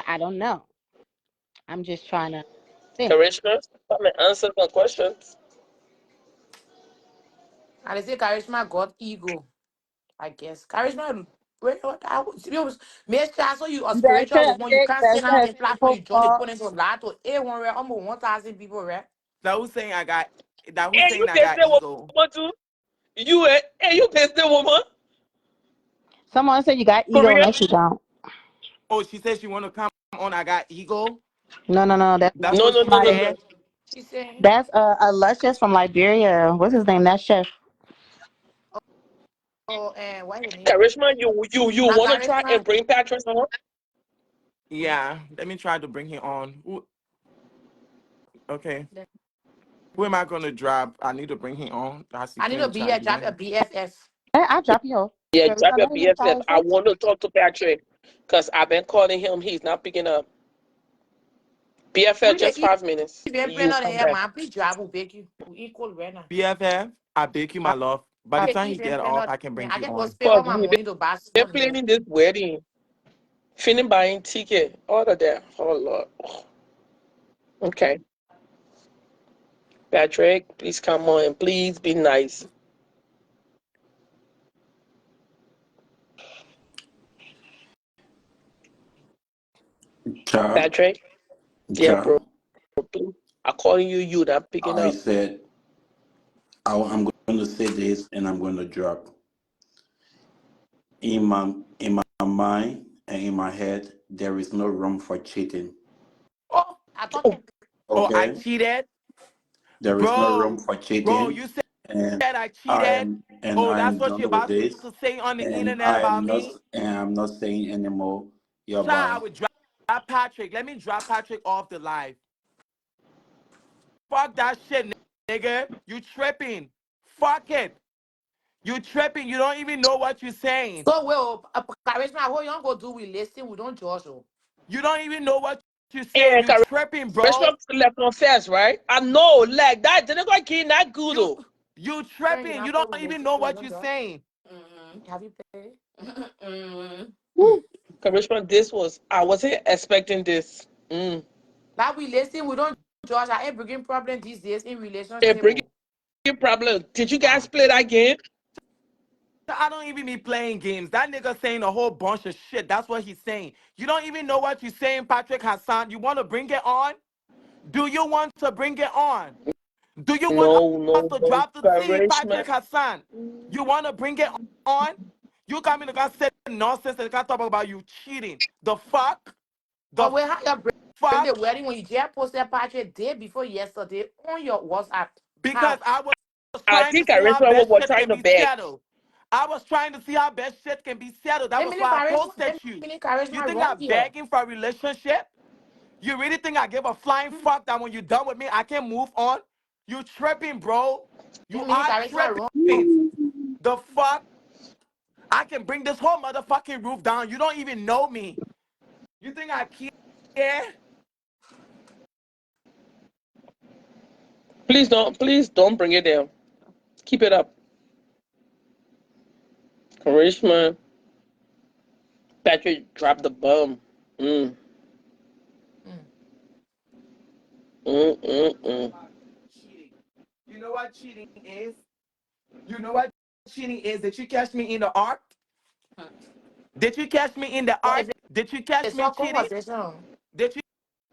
S5: I don't know. I'm just trying to think.
S6: Karishma, come and answer some questions.
S2: And they say charisma got ego, I guess. Charisma, make sure so you a
S5: You better
S2: spiritual woman, you
S5: you
S2: can't
S5: better
S2: sit down
S5: say
S2: in platform,
S5: people
S2: you join the
S5: call.
S2: put into lot to A1 rare, almost 1,000 people, right?
S1: That who's saying I got. That who's
S6: Hey, you
S1: saying I
S6: best
S1: got
S6: say
S1: ego.
S6: woman too. You best say woman.
S5: Someone said you got ego,
S6: Korea.
S5: unless you don't.
S1: Oh, she said she want to come on. I got ego.
S5: No.
S1: That's
S6: No,
S1: what
S6: no,
S1: she
S6: no, no,
S5: Somebody.
S6: no.
S1: said.
S2: She said,
S5: That's a luscious from Liberia. What's his name? That chef.
S2: oh, and what's her name?
S6: Karishma, you
S2: Now,
S6: want to try
S2: charisma,
S6: and bring Patrick on?
S1: Yeah, let me try to bring him on. Okay, who am I gonna drop? I need to bring him on. That's the
S2: I need to
S1: thing,
S2: be
S1: child.
S2: here,
S1: You
S2: drop
S1: know.
S2: a BFF.
S5: I drop you off.
S6: Yeah, drop
S5: Charisma,
S6: your
S5: let him try
S6: BFF.
S5: his
S6: I
S5: way.
S6: want to talk to Patrick because I've been calling him. He's not picking up. BFF,
S2: We the
S6: just 5 minutes.
S2: even plan
S6: You
S2: on the
S6: come
S2: air,
S6: back.
S2: man. Please drop, will beg you. We equal right now.
S1: BFF, I beg you, my love. By
S2: We
S1: the
S2: the
S1: time he
S2: even
S1: get
S2: plan
S1: off,
S2: on
S1: I can
S2: man.
S1: bring
S2: I
S1: you
S2: can go
S1: on.
S2: spend all
S6: Because
S2: my money to buy
S6: they're
S2: something here.
S6: planning this wedding, finishing buying ticket, all of that. Oh, Lord. Okay. Patrick, please come on and please be nice.
S7: Child,
S6: Patrick, yeah, bro.
S7: child.
S6: Please. I'm calling you, you not picking
S7: I
S6: up.
S7: said I'm going to say this and I'm going to drop. In my mind and in my head, there is no room for cheating.
S2: Oh, I thought
S6: Oh,
S1: Oh, I
S7: Okay,
S1: cheated,
S7: there is no room
S1: bro.
S7: for
S1: Bro,
S7: cheating,
S1: you
S7: and
S1: said I
S7: I
S1: cheated.
S7: am and
S1: Oh,
S7: I
S1: that's
S7: am
S1: what
S7: done
S1: you're
S7: with
S1: about
S7: this,
S1: to say on the
S7: and
S1: internet
S7: I
S1: about
S7: am not
S1: me.
S7: and I'm not saying anymore.
S1: Child, I
S7: Hereby,
S1: would drop Patrick. Let me drop Patrick off the live. Fuck that shit, nigga. You tripping. Fuck it. You tripping. You don't even know what you're saying.
S2: so. Well, charisma, what you don't go do? We listen, we don't judge. Oh.
S1: You don't even know what you're saying.
S6: and
S1: You tripping, bro.
S6: Karishma left confess, right? I know, like that didn't go kid not good
S1: You
S6: though.
S1: you
S2: Friend, you
S1: tripping. You
S2: not pay
S1: don't
S2: we
S1: even
S2: listen,
S1: know
S2: so we
S1: what
S2: don't
S1: you're
S2: judge.
S1: saying.
S2: Have you paid?
S6: Woo. Karishma, this was I wasn't expecting this.
S2: Like we listen, we don't judge. I ain't bringing problem these days in
S6: A
S2: relationship.
S6: bringing
S2: Oh.
S6: problem. Did you
S2: Ah.
S6: guys play that game?
S1: I don't even be playing games. That nigga saying a whole bunch of shit. That's what he's saying. You don't even know what you're saying, Patrick Hassan. You want to bring it on? Do you want to bring it on? Do you want
S6: No,
S1: us
S6: no,
S1: to
S6: no.
S1: drop the T,
S6: Karishma.
S1: Patrick Hassan? You want to bring it on? You come in and say nonsense and can't talk about you cheating. The fuck? The
S2: But we how you bring the
S1: fuck?
S2: wedding when you just posted Patrick day before yesterday on your WhatsApp?
S1: Because
S2: How?
S1: I was
S6: I
S1: trying to
S6: think
S1: see how
S6: Karishma
S1: best
S6: was
S1: shit
S6: trying
S1: can
S6: to
S1: be
S6: beg.
S1: settled. I was trying to see how best shit can be settled. That
S2: They
S1: was
S2: mean
S1: why I
S2: charisma, they
S1: posted you.
S2: mean
S1: You
S2: charisma
S1: think
S2: wrong
S1: I'm
S2: here.
S1: begging for a relationship? You really think I give a flying fuck that when you're done with me, I can move on? You tripping, bro. You
S2: You mean
S1: are
S2: Karishma
S1: tripping.
S2: wrong?
S1: The fuck? I can bring this whole motherfucking roof down. You don't even know me. You think I care?
S6: Please don't bring it down. Keep it up. Karishma, Patrick dropped the bomb. Mm,
S2: Mm.
S6: mm.
S1: Cheating. You know what cheating is? You know what cheating is? Did you catch me in the ark? Did you catch me in the
S2: But if
S1: ark? Did you catch
S2: it's
S1: me
S2: a
S1: cheating?
S2: conversation,
S1: Did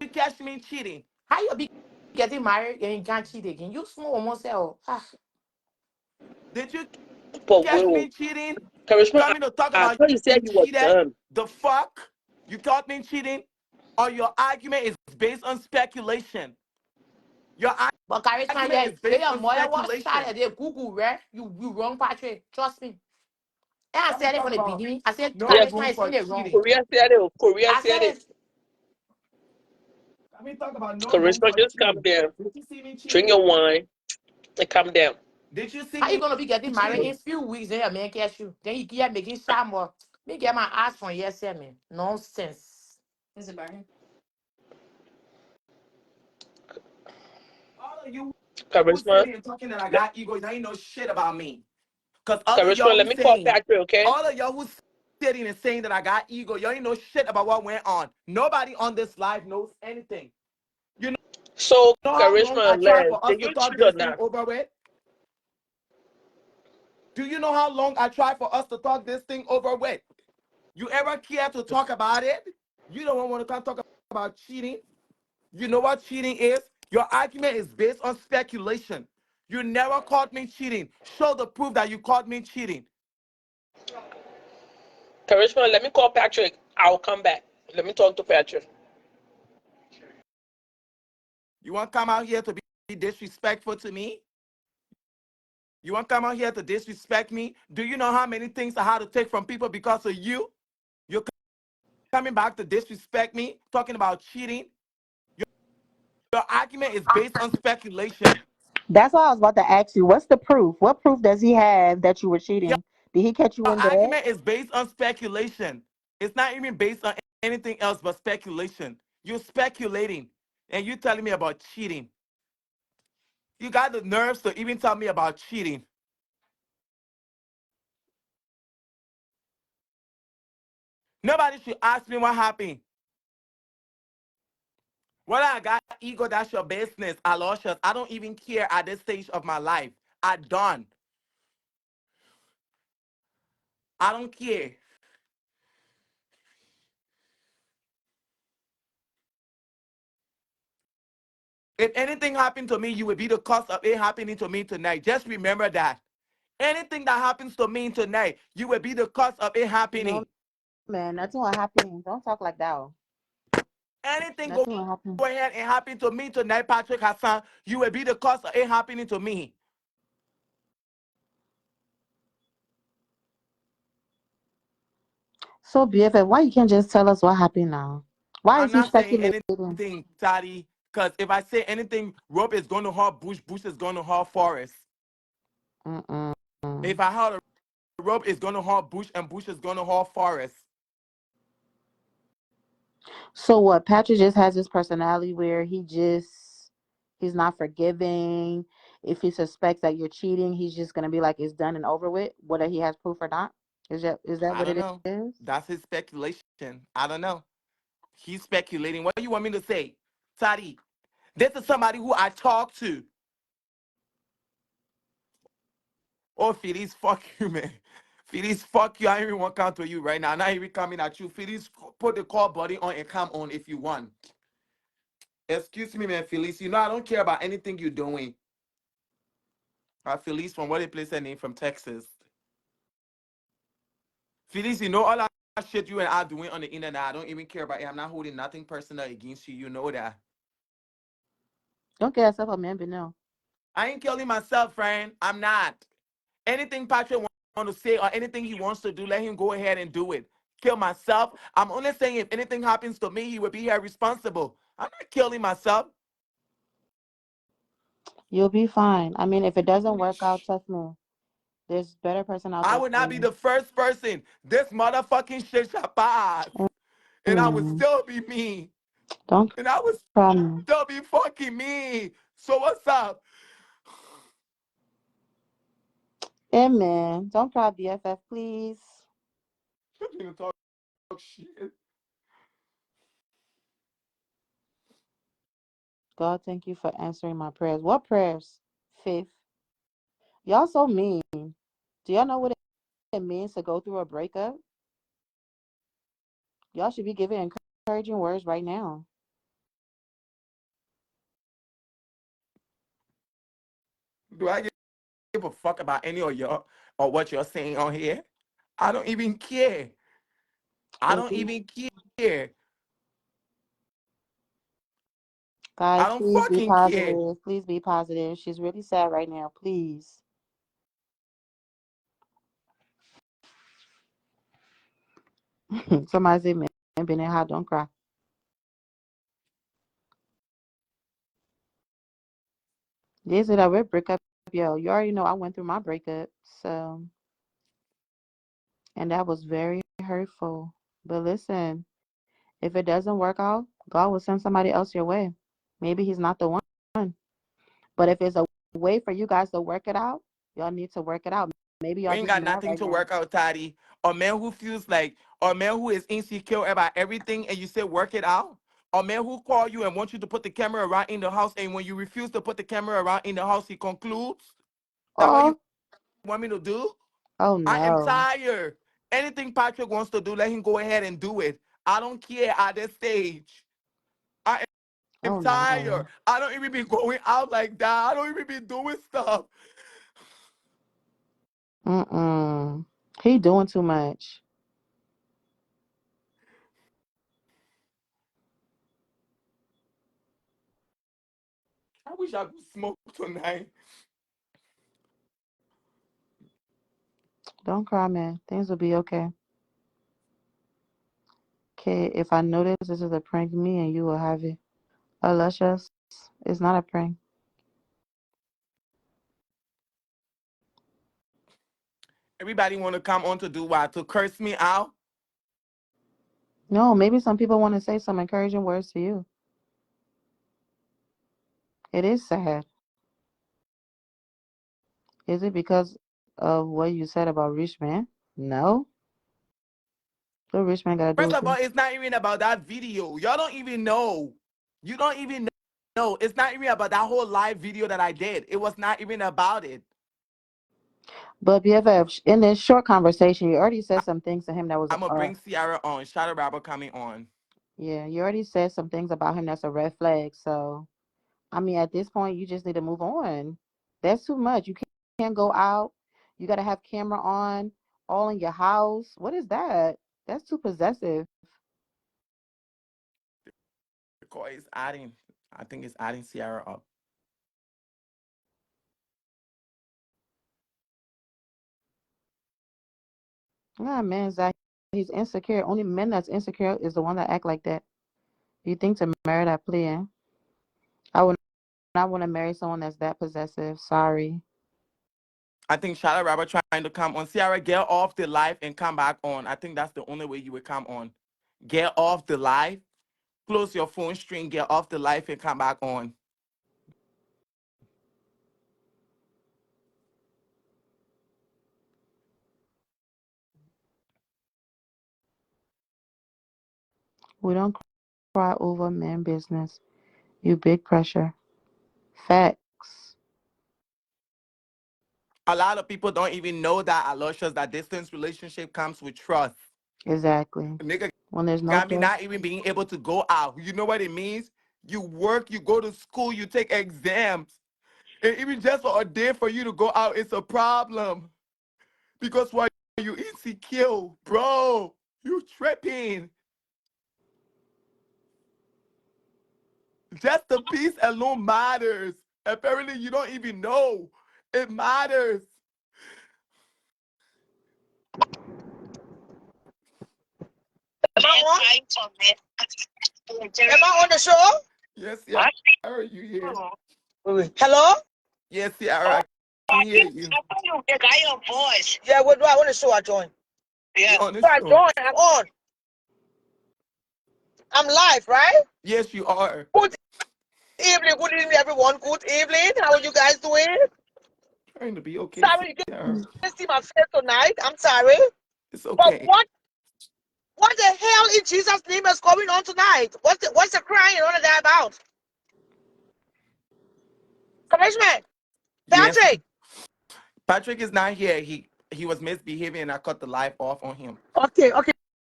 S1: you catch me cheating?
S2: how you be getting married and you can't cheat again? You small almost say, ah,
S1: Did you
S6: But
S1: catch
S6: Will,
S1: me cheating?
S6: Karishma,
S1: Coming to talk
S6: I
S1: about
S6: thought you said
S1: you
S6: you were
S1: cheated?
S6: done.
S1: The fuck? You caught me cheating? Or your argument is based on speculation? Your
S2: but Karishma,
S1: argument
S2: yeah,
S1: is
S2: yeah,
S1: based
S2: your
S1: on
S2: mother was shot
S1: speculation.
S2: at the Google, right? You wrong, Patrick. Trust me. And I
S1: Coming
S2: said it
S1: talk
S2: from the
S1: about
S2: beginning. I said
S1: no
S6: Yeah,
S2: Karishma
S1: room
S2: is
S1: for
S2: in it wrong.
S1: cheating.
S6: Korea said it. Korea
S2: I
S6: said
S2: said
S6: it.
S2: it.
S1: Coming talk about no room
S6: Karishma,
S1: for
S6: just calm
S1: cheating.
S6: down.
S1: Did you see me
S6: Drink
S1: cheating?
S6: your wine and calm down.
S1: Did you see
S2: How you
S1: me
S2: gonna be getting married in
S1: cheating?
S2: few weeks and your man catch you? Then you keep making shamble. Me get my ass from yesterday, man. Nonsense.
S1: All of you who's
S6: Karishma,
S1: sitting and talking that I
S6: le-
S1: got ego, now you know shit about me. Cause all of
S6: Karishma,
S1: y'all
S6: let
S1: who's
S6: me call
S1: saying,
S6: Patrick, okay?
S1: all of y'all who's sitting and saying that I got ego, y'all ain't know shit about what went on. Nobody on this live knows anything. You
S6: So,
S1: know how long
S6: Karishma
S1: I
S6: and
S1: tried
S6: Les,
S1: for us
S6: did
S1: to
S6: you
S1: talk
S6: cheat or
S1: this thing
S6: not?
S1: over with? Do you know how long I tried for us to talk this thing over with? You ever care to talk about it? You don't want to come talk about cheating. You know what cheating is? Your argument is based on speculation. You never caught me cheating. Show the proof that you caught me cheating.
S6: Karishma, let me call Patrick. I'll come back. Let me talk to Patrick.
S1: You want to come out here to be disrespectful to me? You want to come out here to disrespect me? Do you know how many things I had to take from people because of you? You're coming back to disrespect me, talking about cheating. Your argument is based on speculation.
S5: That's why I was about to ask you, what's the proof? What proof does he have that you were
S1: Your
S5: cheating? Did he catch you in bed?
S1: argument is based on speculation. It's not even based on anything else but speculation. You're speculating and you're telling me about cheating. You got the nerves to even tell me about cheating. Nobody should ask me what happened. Whether I got ego, that's your business, Aloysius. I don't even care at this stage of my life. I done. I don't care. If anything happened to me, you would be the cause of it happening to me tonight. Just remember that. Anything that happens to me tonight, you will be the cause of it
S5: No,
S1: happening.
S5: man, nothing will happen. Don't talk like that.
S1: Anything go
S5: Nothing will happen.
S1: ahead and happen to me tonight, Patrick Hassan, you will be the cause of it happening to me.
S5: So, BFF, why you can't just tell us what happened now? Why
S1: I'm
S5: is he
S1: not saying
S5: speculating?
S1: anything, Taddy, because if I say anything, rope is going to hurt bush, bush is going to hurt forest.
S5: Mm-mm.
S1: If I hurt a rope, it's going to hurt bush, and bush is going to hurt forest.
S5: So what? Patrick just has this personality where he's not forgiving. If he suspects that you're cheating, he's just gonna be like it's done and over with, whether he has proof or not. Is that
S1: I
S5: what
S1: don't
S5: it
S1: know.
S5: is?
S1: That's his speculation. I don't know. He's speculating. What do you want me to say? Tadi, this is somebody who I talk to. Oh, Felice, fuck you, man. Felice, fuck you. I ain't even want to come to you right now. I'm not even coming at you. Felice, put the call button on and come on if you want. Excuse me, man, Felice. You know I don't care about anything you're doing. Felice from what they place her name from Texas. Felice, you know all that shit you and I doing on the internet. I don't even care about it. I'm not holding nothing personal against you. You know that.
S5: Don't get yourself a man, but no.
S1: I ain't killing myself, friend. I'm not. Anything Patrick wants to say or anything he wants to do, let him go ahead and do it. Kill myself. I'm only saying if anything happens to me, he will be here responsible. I'm not killing myself.
S5: You'll be fine. I mean, if it doesn't work out, trust me, there's better person out
S1: I
S5: there
S1: would
S5: for
S1: not be
S5: you.
S1: the first person. This motherfucking shit shall pass. And I would
S5: Amen.
S1: still be me.
S5: Don't
S1: And I would
S5: cry, man.
S1: still be fucking me. So what's up?
S5: Amen. Don't cry, BFF, please.
S1: You talk shit.
S5: God, thank you for answering my prayers. What prayers? Faith. Y'all so mean. Do y'all know what it means to go through a breakup? Y'all should be giving encouraging words right now.
S1: Do I give a fuck about any of y'all or what you're saying on here? I don't even care. I
S5: Well,
S1: don't even care. I
S5: guys,
S1: don't
S5: please be
S1: fucking care.
S5: positive. Please be positive. She's really sad right now. Please. Somebody say, man, been in hot, don't cry. They said that we're breakup. Yo, you already know I went through my breakup. So, and that was very hurtful. But listen, if it doesn't work out, God will send somebody else your way. Maybe he's not the one. But if it's a way for you guys to work it out, y'all need to work it out. Maybe
S1: We
S5: y'all
S1: ain't
S5: just
S1: got
S5: mad
S1: nothing
S5: right
S1: to
S5: now.
S1: work out, Toddy. A man who feels like, a man who is insecure about everything and you say work it out. A man who call you and wants you to put the camera around in the house, and when you refuse to put the camera around in the house, he concludes that what you
S5: Oh,
S1: want me to do?
S5: oh
S1: I am
S5: no.
S1: tired. Anything Patrick wants to do, let him go ahead and do it. I don't care at this stage. I am
S5: Oh
S1: tired.
S5: no.
S1: I don't even be going out like that. I don't even be doing stuff.
S5: Mm-mm. He doing too much.
S1: I wish I could smoke tonight.
S5: Don't cry, man. Things will be okay. Okay, if I notice this is a prank me and you will have it. Luscious, it's not a prank.
S1: Everybody want to come on to do what? To curse me out?
S5: No, maybe some people want to say some encouraging words to you. It is sad. Is it because of what you said about rich man? No. What rich man got to do
S1: First
S5: with
S1: of all,
S5: it?
S1: it's not even about that video. Y'all don't even know. You don't even know. It's not even about that whole live video that I did. It was not even about it.
S5: But BFF, in this short conversation, you already said some things to him that was
S1: I'm gonna bring Ciara on. Shadow Rapper coming on.
S5: yeah, you already said some things about him that's a red flag. So, I mean, at this point, you just need to move on. That's too much. You can't go out. You got to have camera on all in your house. What is that? That's too possessive.
S1: The call is adding. I think it's adding Ciara up.
S5: Yeah, man, Zach, he's insecure. Only men that's insecure is the one that act like that. You think to marry that player? I would not want to marry someone that's that possessive. Sorry.
S1: I think Shadow Rapper trying to come on. Ciara, get off the live and come back on. I think that's the only way you would come on. Get off the live, close your phone string, get off the live and come back on.
S5: We don't cry over man business. You big pressure. Facts.
S1: A lot of people don't even know that Aloysius, that distance relationship comes with trust.
S5: Exactly.
S1: Nigga
S5: When there's no
S1: got me
S5: trust.
S1: not even being able to go out. You know what it means? You work, you go to school, you take exams. And even just for a day for you to go out, it's a problem. Because why you insecure, bro? You tripping. Just the peace alone matters. Apparently, you don't even know. It matters.
S8: Am I on the show?
S1: Yes, Ciara, you here?
S8: Hello?
S1: Yes, Ciara, I can hear you.
S8: I thought you the guy your voice. Yeah, what do I want to show I join? Yeah.
S1: You on the
S8: So I
S1: show?
S8: join. I'm on. I'm live, right?
S1: Yes, you are.
S8: Good good evening, everyone. Good evening. How are you guys doing?
S1: Trying to be okay,
S8: Sorry, you
S1: Ciara.
S8: can't see my face tonight. I'm sorry.
S1: It's
S8: But
S1: okay.
S8: what the hell in Jesus' name is going on tonight? What's the crying and all of that about? Commissioner,
S1: Yes,
S8: Patrick.
S1: Patrick is not here. He was misbehaving, and I cut the live off on him.
S8: Okay.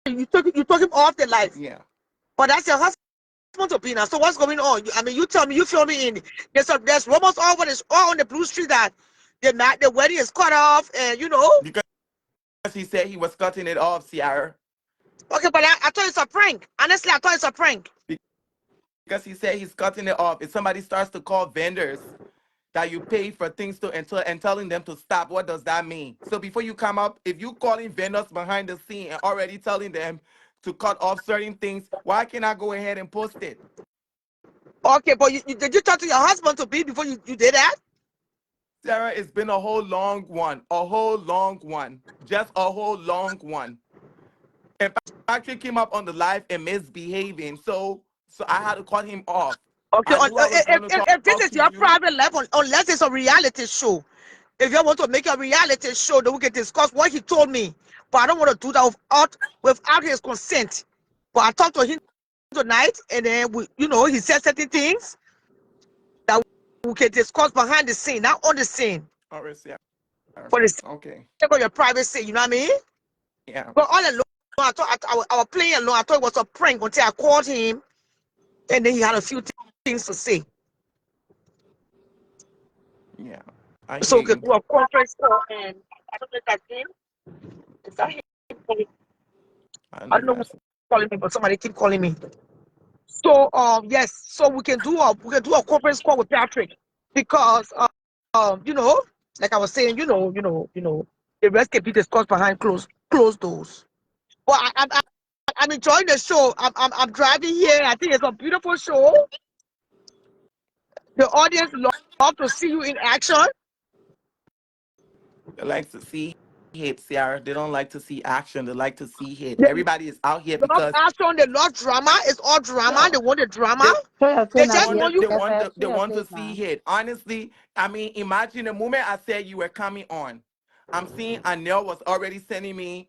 S8: You took him off the life.
S1: Yeah.
S8: But that's your husband to be now. So what's going on? I mean, you tell me, you fill me in. There's rumors all on the blue street that the wedding is cut off, and
S1: Because he said he was cutting it off, Ciara.
S8: Okay, but I thought it's a prank. Honestly, I thought it's a prank.
S1: Because he said he's cutting it off. If somebody starts to call vendors that you pay for things to and telling them to stop, what does that mean? So before you come up, if you calling vendors behind the scene and already telling them to cut off certain things, why can't I go ahead and post it?
S8: Okay, but did you talk to your husband to be before you did that?
S1: Sarah, it's been a whole long one. A whole long one. Just a whole long one. And Patrick came up on the live and misbehaving, so I had to cut him off.
S8: Okay,
S1: I knew I was going to
S8: if this
S1: talk
S8: is
S1: to
S8: your
S1: you.
S8: private life, unless it's a reality show. If you want to make a reality show, then we can discuss what he told me. But I don't want to do that without his consent. But I talked to him tonight, and then he said certain things that we can discuss behind the scene, not on the scene.
S1: All right, Sarah.
S8: For the sake
S1: Okay.
S8: of your privacy, you know what I mean?
S1: Yeah.
S8: But all along, I thought I was playing along. I thought it was a prank until I called him, and then he had a few things to say.
S1: Yeah. I
S8: So
S1: hear
S8: we could
S1: you.
S8: do a conference call, and I don't know if that's him. Is that him?
S1: I
S8: I
S1: know
S8: don't know who's
S1: that's
S8: calling me, but somebody keep calling me. So yes, so we can do a conference call with Patrick because like I was saying, the rest can be discussed behind closed doors. Well, I'm enjoying the show. I'm driving here. I think it's a beautiful show. The audience love to see you in action.
S1: they like to see hate, Sarah. They don't like to see action. They like to see hate.
S8: They
S1: Everybody is out here
S8: love
S1: because
S8: action. They love drama. It's all drama.
S1: yeah,
S8: They want the drama.
S1: they
S5: Show your face
S8: They
S5: now,
S8: just want you.
S5: BFF. Show
S1: they
S5: your
S1: want to
S5: face
S1: see
S5: now.
S1: hate. Honestly, I mean, imagine the moment I said you were coming on. I'm seeing Anel was already sending me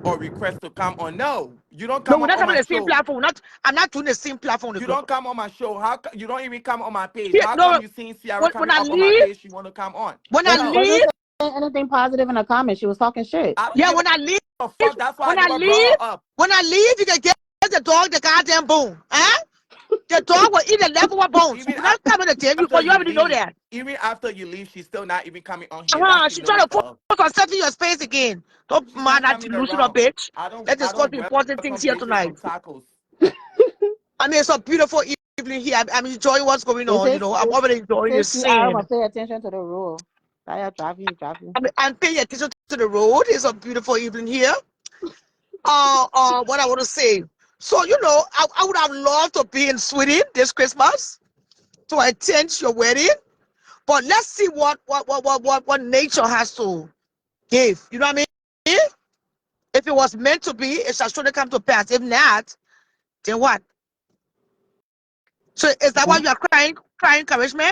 S1: a request to come on. No, you don't
S8: No,
S1: come
S8: we're
S1: up
S8: not
S1: on
S8: coming
S1: my
S8: on the same
S1: show.
S8: platform. I'm not doing the same platform.
S1: You don't come on my show. You don't even come on my page?
S8: Yeah,
S1: How come
S8: no,
S1: you seeing Ciara
S8: when
S1: coming
S8: I
S1: up on my
S8: leave,
S1: page? You want to come on?
S8: when I
S5: Wasn't
S1: No,
S8: leave,
S5: saying anything positive in the comments. She was talking shit.
S1: I don't
S8: yeah,
S1: give
S8: when I leave,
S1: a fuck. That's why I
S8: when I
S1: never brought
S8: leave,
S1: her up.
S8: when I leave, you can get the dog the goddamn bone. Huh? The dog will eat the leftover bones.
S1: Even
S8: You're not coming to tell you,
S1: after
S8: but you
S1: you
S8: already know
S1: leave,
S8: that.
S1: even after you leave, she's still not even coming on here. That she
S8: She trying
S1: knows
S8: to
S1: of.
S8: force herself in your space again. Don't
S1: She's
S8: mind
S1: not
S8: that
S1: coming
S8: delusional
S1: around.
S8: bitch. Let's
S1: I
S8: discuss
S1: don't
S8: the important things
S1: welcome
S8: here
S1: bitches
S8: tonight.
S1: from tacos.
S8: I mean, it's a beautiful evening here. I'm enjoying what's going
S5: It
S8: on.
S5: says,
S8: I'm already enjoying the
S5: I
S8: scene.
S5: must pay attention to the rule. I drive you.
S8: I'm paying attention to the road. It's a beautiful evening here. What I want to say. So, I would have loved to be in Sweden this Christmas to attend your wedding. But let's see what nature has to give. You know what I mean? If it was meant to be, it shall surely come to pass. If not, then what? So is that why
S5: Yeah.
S8: you are crying, Karishma?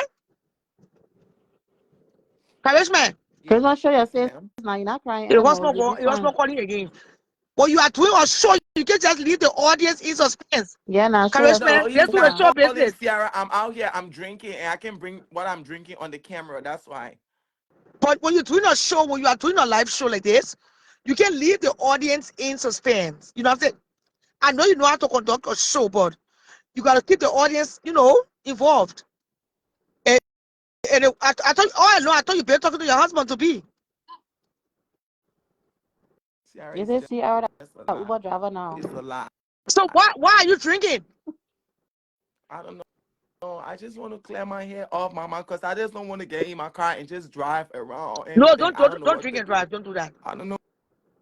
S8: Karishma,
S5: Chris,
S1: Yes,
S5: don't show your face
S1: ma'am.
S5: now. You're not crying
S8: it was
S5: anymore.
S8: not
S5: You'll be
S8: it was
S5: fine.
S8: not calling again. What you are doing or show, you can just leave the audience in suspense.
S5: Yeah, now show your
S8: Karishma,
S1: No,
S5: face.
S8: let's
S1: he's
S8: do the
S1: not
S8: show
S1: calling
S8: business.
S1: Ciara. I'm out here. I'm drinking, and I can bring what I'm drinking on the camera. That's why.
S8: But when you're doing a show, when you are doing a live show like this, you can leave the audience in suspense. You know what I'm saying? I know you know how to conduct a show, but you got to keep the audience, involved. And, I thought, I thought you've been talking to your husband to be.
S1: Ciara
S5: Is
S1: is
S5: it see out
S1: just a
S5: that
S1: lie.
S5: Uber driver now?
S1: It's a lie.
S8: So why are you drinking?
S1: I don't know. I just want to clear my head off my mind because I just don't want to get in my car and just drive around or
S8: No,
S1: anything.
S8: don't
S1: I
S8: don't,
S1: don't know
S8: don't
S1: what
S8: drink
S1: to
S8: and
S1: do.
S8: drive. Don't do that.
S1: I don't know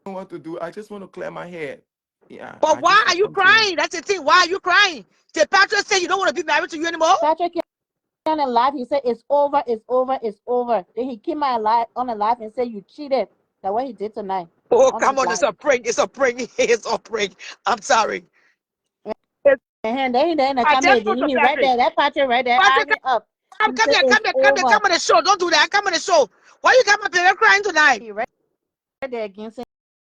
S1: what to do. I just want to clear my head.
S3: Yeah,
S8: But
S3: I
S8: why
S3: just
S8: are you
S3: listened to you.
S8: crying? That's the thing. Why are you crying? Did Patrick say you don't want to be married to you anymore?
S5: Patrick came on a live. He said, it's over, it's over, it's over. Then he came on a live and said, you cheated. That's what he did tonight
S8: Oh,
S5: on
S8: come
S5: his
S8: on, it's
S5: live.
S8: a prank. It's a prank. It's a prank. I'm sorry. It's,
S5: And then the
S8: I
S5: camera,
S8: just spoke to
S5: he right
S8: Patrick.
S5: there. That Patrick right there,
S8: Patrick,
S5: arguing up. He
S8: come
S5: said,
S8: here, come
S5: it's
S8: here, come here,
S5: over.
S8: come on the show. Don't do that. Come on the show. Why you got my baby crying tonight?
S5: He right there again saying,